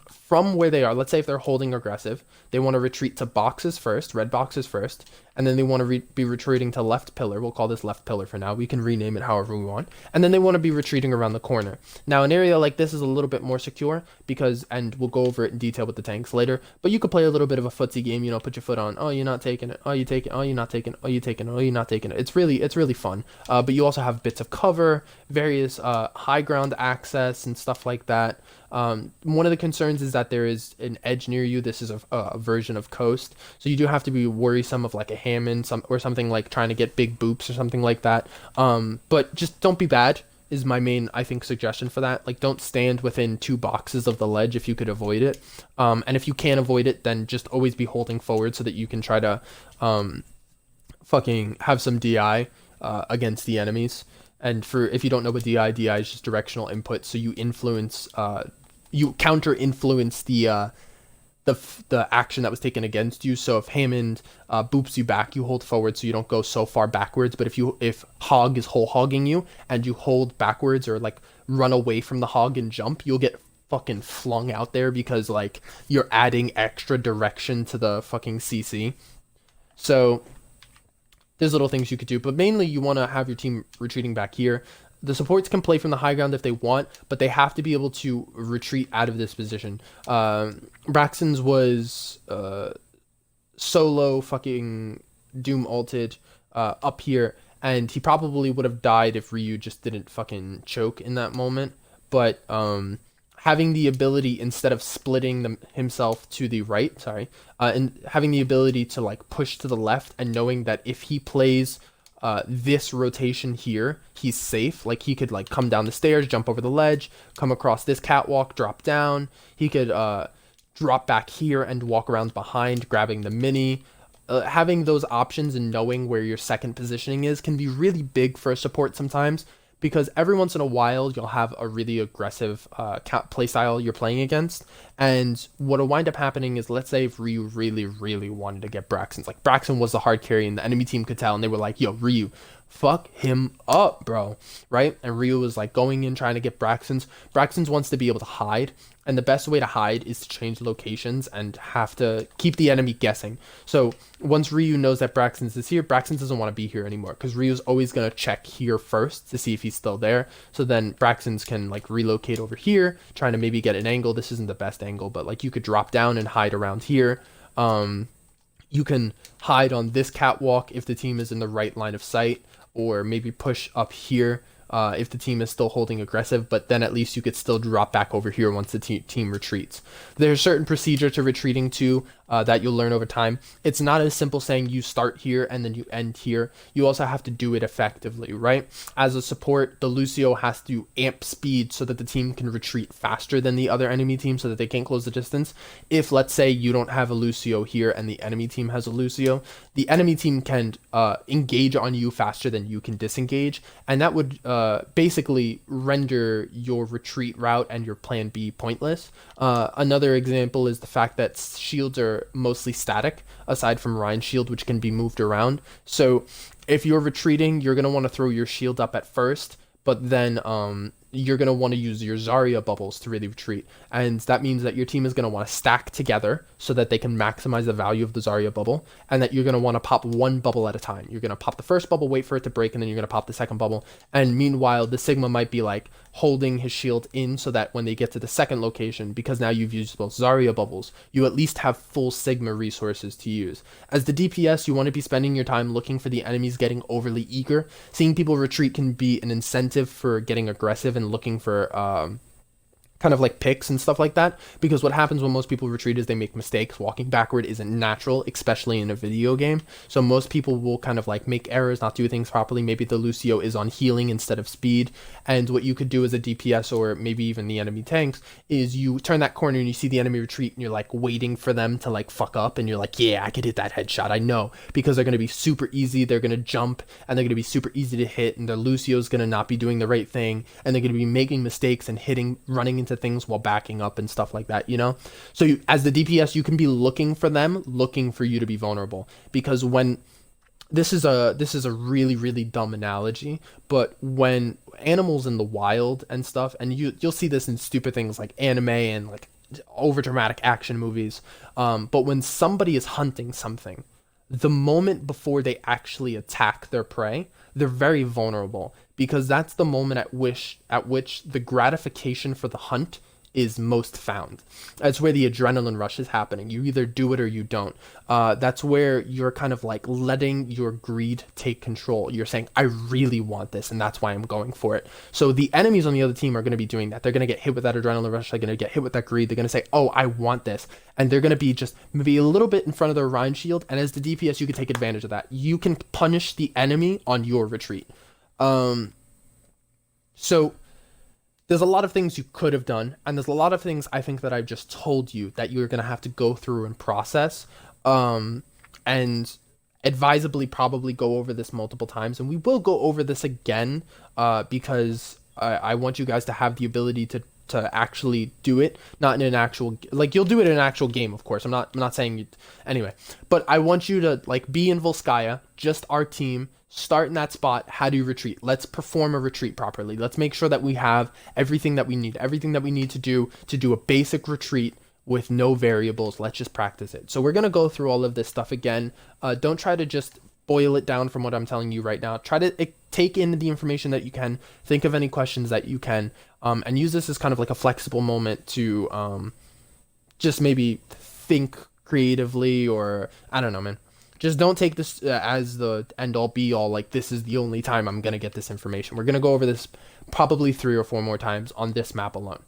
from where they are. Let's say if they're holding aggressive, they want to retreat to boxes first, red boxes first, and then they want to be retreating to left pillar. We'll call this left pillar for now. We can rename it however we want. And then they want to be retreating around the corner. Now, an area like this is a little bit more secure because, and we'll go over it in detail with the tanks later, but you could play a little bit of a footsie game, you know, put your foot on, oh, you're not taking it, oh, you take it, oh, you're not taking it, oh, you taking it, oh, you're not taking it. It's really fun. But you also have bits of cover, various high ground access and stuff like that. One of the concerns is that there is an edge near you. This is a version of coast, so you do have to be worrisome of like a Hammond or something, like trying to get big boops or something like that. But just don't be bad is my main, I think, suggestion for that. Like, don't stand within 2 boxes of the ledge if you could avoid it. And if you can't avoid it, then just always be holding forward so that you can try to fucking have some DI against the enemies. And for, if you don't know what DI is just directional input, so you influence you counter influence the action that was taken against you. So if Hammond boops you back, you hold forward so you don't go so far backwards. But if Hog is whole hogging you and you hold backwards or like run away from the Hog and jump, you'll get fucking flung out there because like you're adding extra direction to the fucking CC. So there's little things you could do, but mainly you want to have your team retreating back here. The supports can play from the high ground if they want, but they have to be able to retreat out of this position. Braxton's was solo fucking Doom ulted up here, and he probably would have died if Ryu just didn't fucking choke in that moment. But having the ability, instead of splitting himself to the right, and having the ability to like push to the left, and knowing that if he plays this rotation here, he's safe. Like he could like come down the stairs, jump over the ledge, come across this catwalk, drop down. He could drop back here and walk around behind, grabbing the mini. Having those options and knowing where your second positioning is can be really big for a support sometimes, because every once in a while you'll have a really aggressive playstyle you're playing against, and what'll wind up happening is, let's say if Ryu really wanted to get Braxton's, like Braxton was the hard carry and the enemy team could tell, and they were like, yo, Ryu, fuck him up, bro, right? And Ryu was like going in trying to get Braxton's wants to be able to hide, and the best way to hide is to change locations and have to keep the enemy guessing. So once Ryu knows that Braxton's is here, Braxton doesn't want to be here anymore, because Ryu's always going to check here first to see if he's still there. So then Braxton's can like relocate over here, trying to maybe get an angle. This isn't the best angle, but like you could drop down and hide around here. You can hide on this catwalk if the team is in the right line of sight, or maybe push up here if the team is still holding aggressive, but then at least you could still drop back over here once the team retreats. There's a certain procedure to retreating to that you'll learn over time. It's not as simple saying you start here and then you end here. You also have to do it effectively, right? As a support, the Lucio has to amp speed so that the team can retreat faster than the other enemy team so that they can't close the distance. If, let's say, you don't have a Lucio here and the enemy team has a Lucio, the enemy team can engage on you faster than you can disengage, and that would basically render your retreat route and your plan B pointless. Another example is the fact that shields are mostly static, aside from Ryan's shield, which can be moved around. So if you're retreating, you're going to want to throw your shield up at first, but then you're going to want to use your Zarya bubbles to really retreat. And that means that your team is going to want to stack together so that they can maximize the value of the Zarya bubble, and that you're going to want to pop one bubble at a time. You're going to pop the first bubble, wait for it to break, and then you're going to pop the second bubble. And meanwhile, the Sigma might be like holding his shield in so that when they get to the second location, because now you've used both Zarya bubbles, you at least have full Sigma resources to use. As the DPS, you want to be spending your time looking for the enemies getting overly eager. Seeing people retreat can be an incentive for getting aggressive and looking for kind of like picks and stuff like that, because what happens when most people retreat is they make mistakes. Walking backward isn't natural, especially in a video game, so most people will kind of like make errors, not do things properly. Maybe the Lucio is on healing instead of speed, and what you could do as a DPS, or maybe even the enemy tanks, is you turn that corner and you see the enemy retreat and you're like waiting for them to like fuck up, and you're like, yeah, I could hit that headshot, I know, because they're going to be super easy, they're going to jump, and they're going to be super easy to hit, and the Lucio's going to not be doing the right thing, and they're going to be making mistakes and running into things while backing up and stuff like that, you know? So you, as the DPS, you can be looking for them, looking for you to be vulnerable, because when this is a really, really dumb analogy, but when animals in the wild and stuff, and you'll see this in stupid things like anime and like over dramatic action movies, but when somebody is hunting something, the moment before they actually attack their prey, they're very vulnerable, because that's the moment at which the gratification for the hunt is most found. That's where the adrenaline rush is happening. You either do it or you don't. That's where you're kind of like letting your greed take control. You're saying, I really want this, and that's why I'm going for it. So the enemies on the other team are going to be doing that. They're going to get hit with that adrenaline rush. They're going to get hit with that greed. They're going to say, oh, I want this. And they're going to be just maybe a little bit in front of their Rhine shield. And as the DPS, you can take advantage of that. You can punish the enemy on your retreat. So there's a lot of things you could have done, and there's a lot of things I think that I've just told you that you're going to have to go through and process, and advisably probably go over this multiple times, and we will go over this again, because I want you guys to have the ability to actually do it, not in an actual, like, you'll do it in an actual game, of course. I'm not saying you, anyway, but I want you to like be in Volskya, just our team, start in that spot. How do you retreat? Let's perform a retreat properly. Let's make sure that we have everything that we need to do a basic retreat with no variables. Let's just practice it. So we're going to go through all of this stuff again. Don't try to just boil it down from what I'm telling you right now. Try to take in the information that you can, think of any questions that you can, and use this as kind of like a flexible moment to just maybe think creatively, or I don't know, man. Just don't take this as the end-all be-all, like this is the only time I'm going to get this information. We're going to go over this probably 3 or 4 more times on this map alone.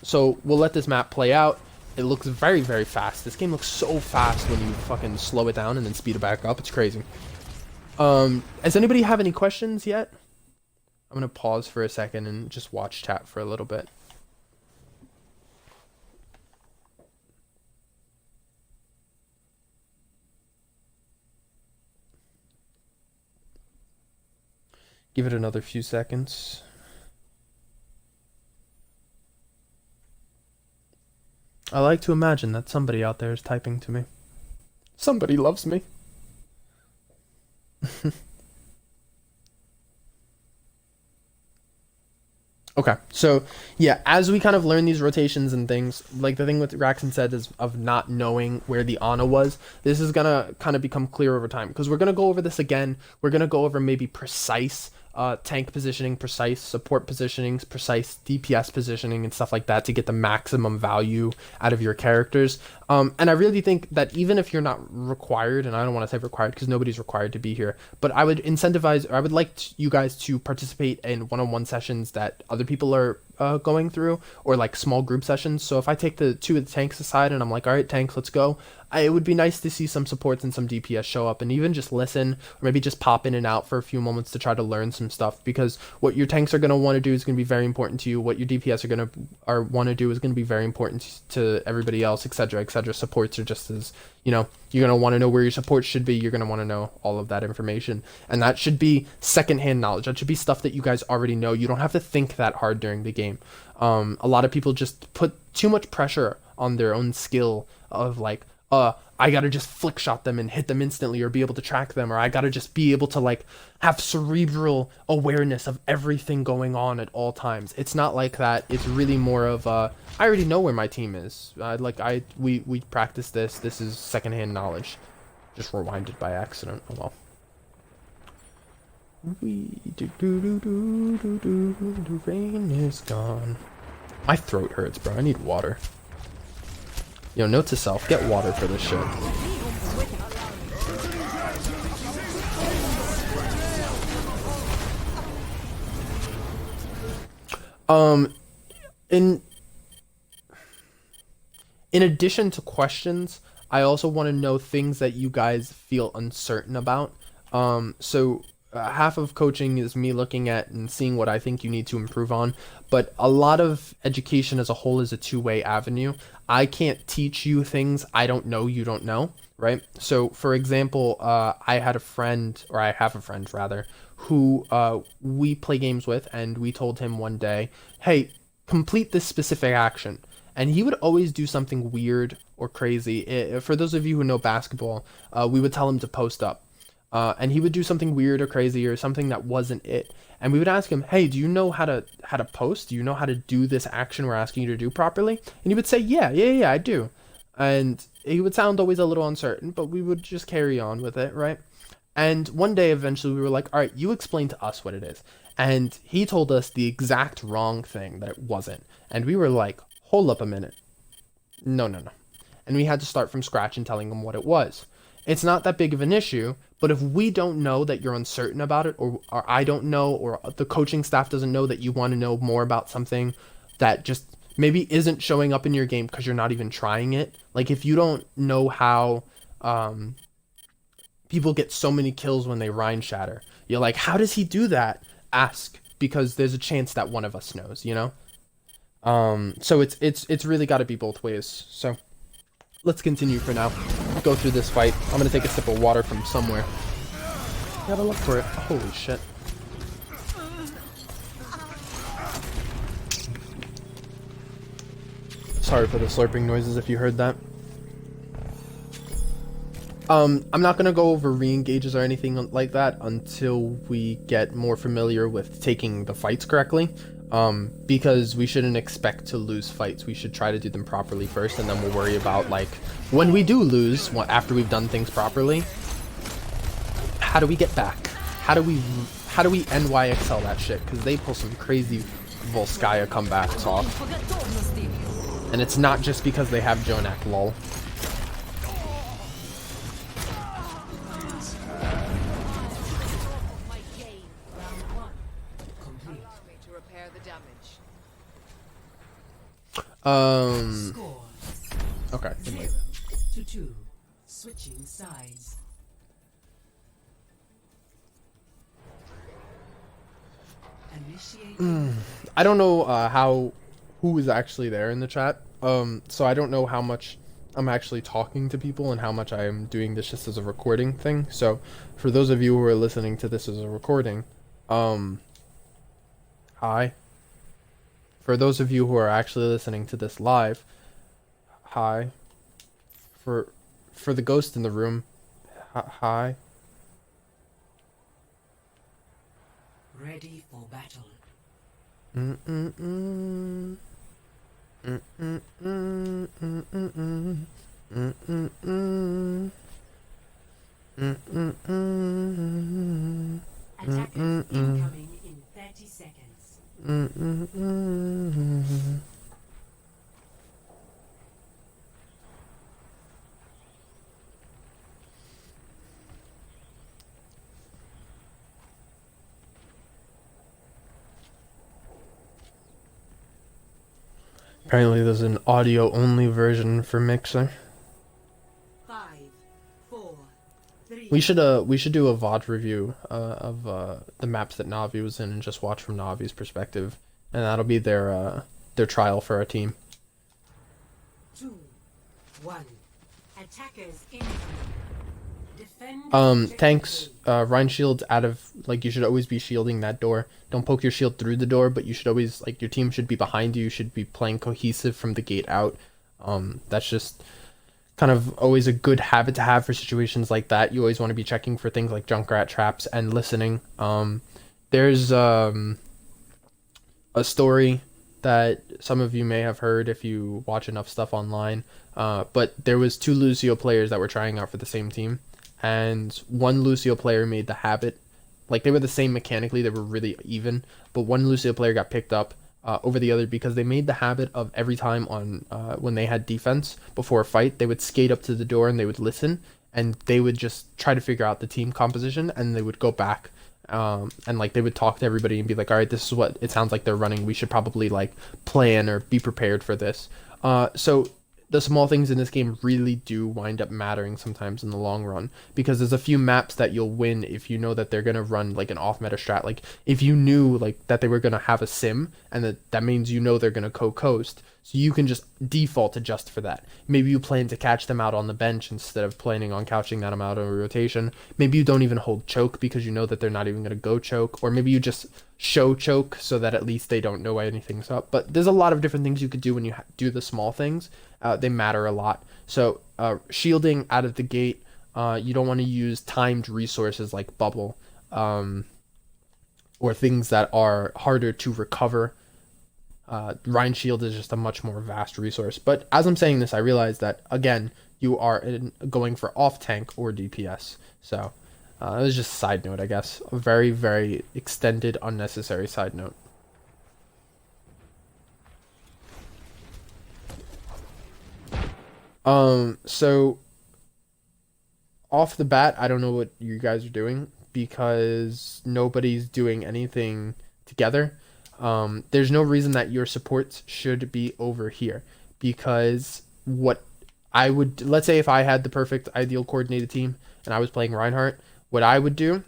So we'll let this map play out. It looks very, very fast. This game looks so fast when you fucking slow it down and then speed it back up. It's crazy. Does anybody have any questions yet? I'm going to pause for a second and just watch chat for a little bit. Give it another few seconds. I like to imagine that somebody out there is typing to me. Somebody loves me. Okay, so yeah, as we kind of learn these rotations and things, like the thing with Raxon said is of not knowing where the Ana was, this is gonna kind of become clear over time, because we're gonna go over this again. We're gonna go over maybe precise tank positioning, precise support positionings, precise DPS positioning, and stuff like that to get the maximum value out of your characters. And I really think that even if you're not required, and I don't want to say required because nobody's required to be here, but I would incentivize, or I would like you guys to participate in one-on-one sessions that other people are going through, or like small group sessions. So if I take the 2 of the tanks aside and I'm like, all right, tanks, let's go. It would be nice to see some supports and some DPS show up, and even just listen, or maybe just pop in and out for a few moments to try to learn some stuff, because what your tanks are going to want to do is going to be very important to you. What your DPS are going to want to do is going to be very important to everybody else, etc., etc. Supports are just as, you know, you're going to want to know where your supports should be. You're going to want to know all of that information, and that should be secondhand knowledge. That should be stuff that you guys already know. You don't have to think that hard during the game. A lot of people just put too much pressure on their own skill of like, I gotta just flick shot them and hit them instantly, or be able to track them, or I gotta just be able to like have cerebral awareness of everything going on at all times. It's not like that. It's really more of I already know where my team is. We practice this. This is secondhand knowledge. Just rewinded by accident. Oh well. The rain is gone. My throat hurts, bro. I need water. Yo, note to self, get water for this shit. In addition to questions, I also want to know things that you guys feel uncertain about. Half of coaching is me looking at and seeing what I think you need to improve on, but a lot of education as a whole is a two-way avenue. I can't teach you things I don't know you don't know, right? So, for example, I had a friend, or I have a friend rather, who we play games with, and we told him one day, hey, complete this specific action. And he would always do something weird or crazy. For those of you who know basketball, we would tell him to post up. And he would do something weird or crazy or something that wasn't it. And we would ask him, hey, do you know how to post? Do you know how to do this action we're asking you to do properly? And he would say, yeah, I do. And he would sound always a little uncertain, but we would just carry on with it, right? And one day, eventually, we were like, all right, you explain to us what it is. And he told us the exact wrong thing that it wasn't. And we were like, hold up a minute. No. And we had to start from scratch and telling him what it was. It's not that big of an issue, but if we don't know that you're uncertain about it, or I don't know, or the coaching staff doesn't know that you want to know more about something that just maybe isn't showing up in your game because you're not even trying it. Like if you don't know how people get so many kills when they Rhine shatter, you're like, how does he do that? Ask, because there's a chance that one of us knows, you know? So it's really got to be both ways. So let's continue for now. Go through this fight. I'm gonna take a sip of water from somewhere. Gotta look for it. Holy shit. Sorry for the slurping noises if you heard that. I'm not gonna go over re-engages or anything like that until we get more familiar with taking the fights correctly. Because we shouldn't expect to lose fights. We should try to do them properly first, and then we'll worry about, like, when we do lose, after we've done things properly, how do we get back? How do we NYXL that shit? Because they pull some crazy Volskya comebacks off. And it's not just because they have Jonak, lol. Okay. 0-2. Switching sides. I don't know who is actually there in the chat. So I don't know how much I'm actually talking to people and how much I am doing this just as a recording thing. So for those of you who are listening to this as a recording, hi. For those of you who are actually listening to this live, hi. For the ghost in the room, hi. Ready for battle. Attackers incoming in 30 seconds. Apparently there's an audio only version for Mixer. 5, 4, 3. We should do a VOD review of the maps that Navi was in and just watch from Navi's perspective, and that'll be their trial for our team. 2, 1. Attackers incoming. Defend. Tanks, Rhine shield's out of, like, you should always be shielding that door. Don't poke your shield through the door, but you should always, like, your team should be behind you. You should be playing cohesive from the gate out. That's just kind of always a good habit to have for situations like that. You always want to be checking for things like Junkrat traps and listening. There's a story that some of you may have heard if you watch enough stuff online, but there was 2 Lucio players that were trying out for the same team, and one Lucio player made the habit, like, they were the same mechanically, they were really even, but one Lucio player got picked up over the other because they made the habit of every time on when they had defense before a fight, they would skate up to the door and they would listen, and they would just try to figure out the team composition, and they would go back and, like, they would talk to everybody and be like, all right, this is what it sounds like they're running, we should probably, like, plan or be prepared for this. So the small things in this game really do wind up mattering sometimes in the long run, because there's a few maps that you'll win if you know that they're gonna run like an off meta strat. Like if you knew like that they were gonna have a sim, and that means you know they're gonna coast, so you can just default adjust for that. Maybe you plan to catch them out on the bench instead of planning on couching them out of a rotation. Maybe you don't even hold choke because you know that they're not even gonna go choke, or maybe you just show choke so that at least they don't know anything's up. But there's a lot of different things you could do when you do the small things. They matter a lot. So shielding out of the gate, you don't want to use timed resources like bubble, or things that are harder to recover. Rhine shield is just a much more vast resource. But as I'm saying this, I realize that again you are going for off tank or DPS. So it was just a side note, I guess. A very, very extended, unnecessary side note. So off the bat, I don't know what you guys are doing because nobody's doing anything together. There's no reason that your supports should be over here, because what I would, let's say if I had the perfect ideal coordinated team and I was playing Reinhardt, what I would do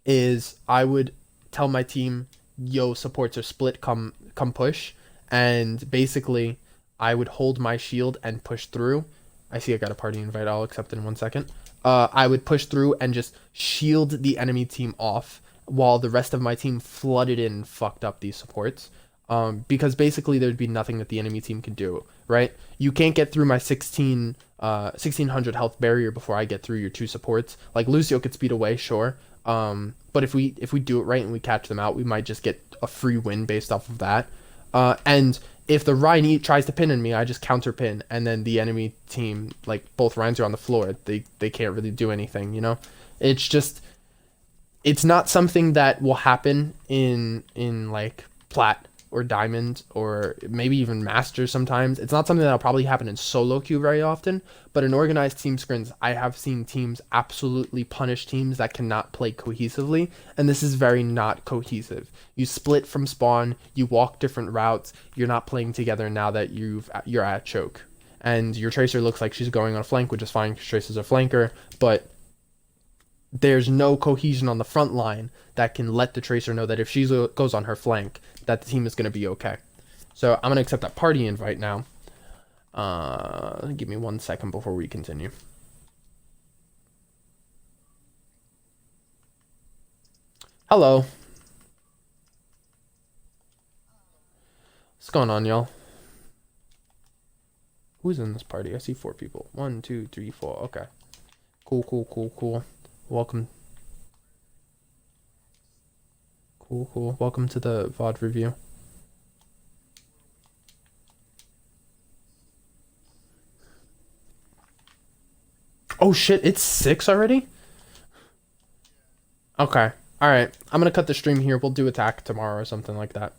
is I would tell my team, yo, supports are split, come push, and basically I would hold my shield and push through. I see I got a party invite, I'll accept it in 1 second. I would push through and just shield the enemy team off while the rest of my team flooded in and fucked up these supports. Because basically there'd be nothing that the enemy team can do, right? You can't get through my 1600 health barrier before I get through your 2 supports. Like Lucio could speed away, sure. But if we do it right and we catch them out, we might just get a free win based off of that. And if the Rhine tries to pin in me, I just counter pin, and then the enemy team, like both Rhines are on the floor, they can't really do anything, you know? It's just, it's not something that will happen in like Plat or Diamond or maybe even Master sometimes. It's not something that'll probably happen in solo queue very often, but in organized team scrims, I have seen teams absolutely punish teams that cannot play cohesively, and this is very not cohesive. You split from spawn, you walk different routes, you're not playing together now that you're at choke. And your Tracer looks like she's going on a flank, which is fine because Tracer's a flanker, but there's no cohesion on the front line that can let the Tracer know that if she goes on her flank, that the team is going to be okay. So I'm going to accept that party invite now. Give me 1 second before we continue. Hello. What's going on, y'all? Who's in this party? I see 4 people. 1, 2, 3, 4. Okay. Cool. Welcome. Cool. Welcome to the VOD review. Oh shit, it's 6 already? Okay. Alright. I'm gonna cut the stream here. We'll do attack tomorrow or something like that.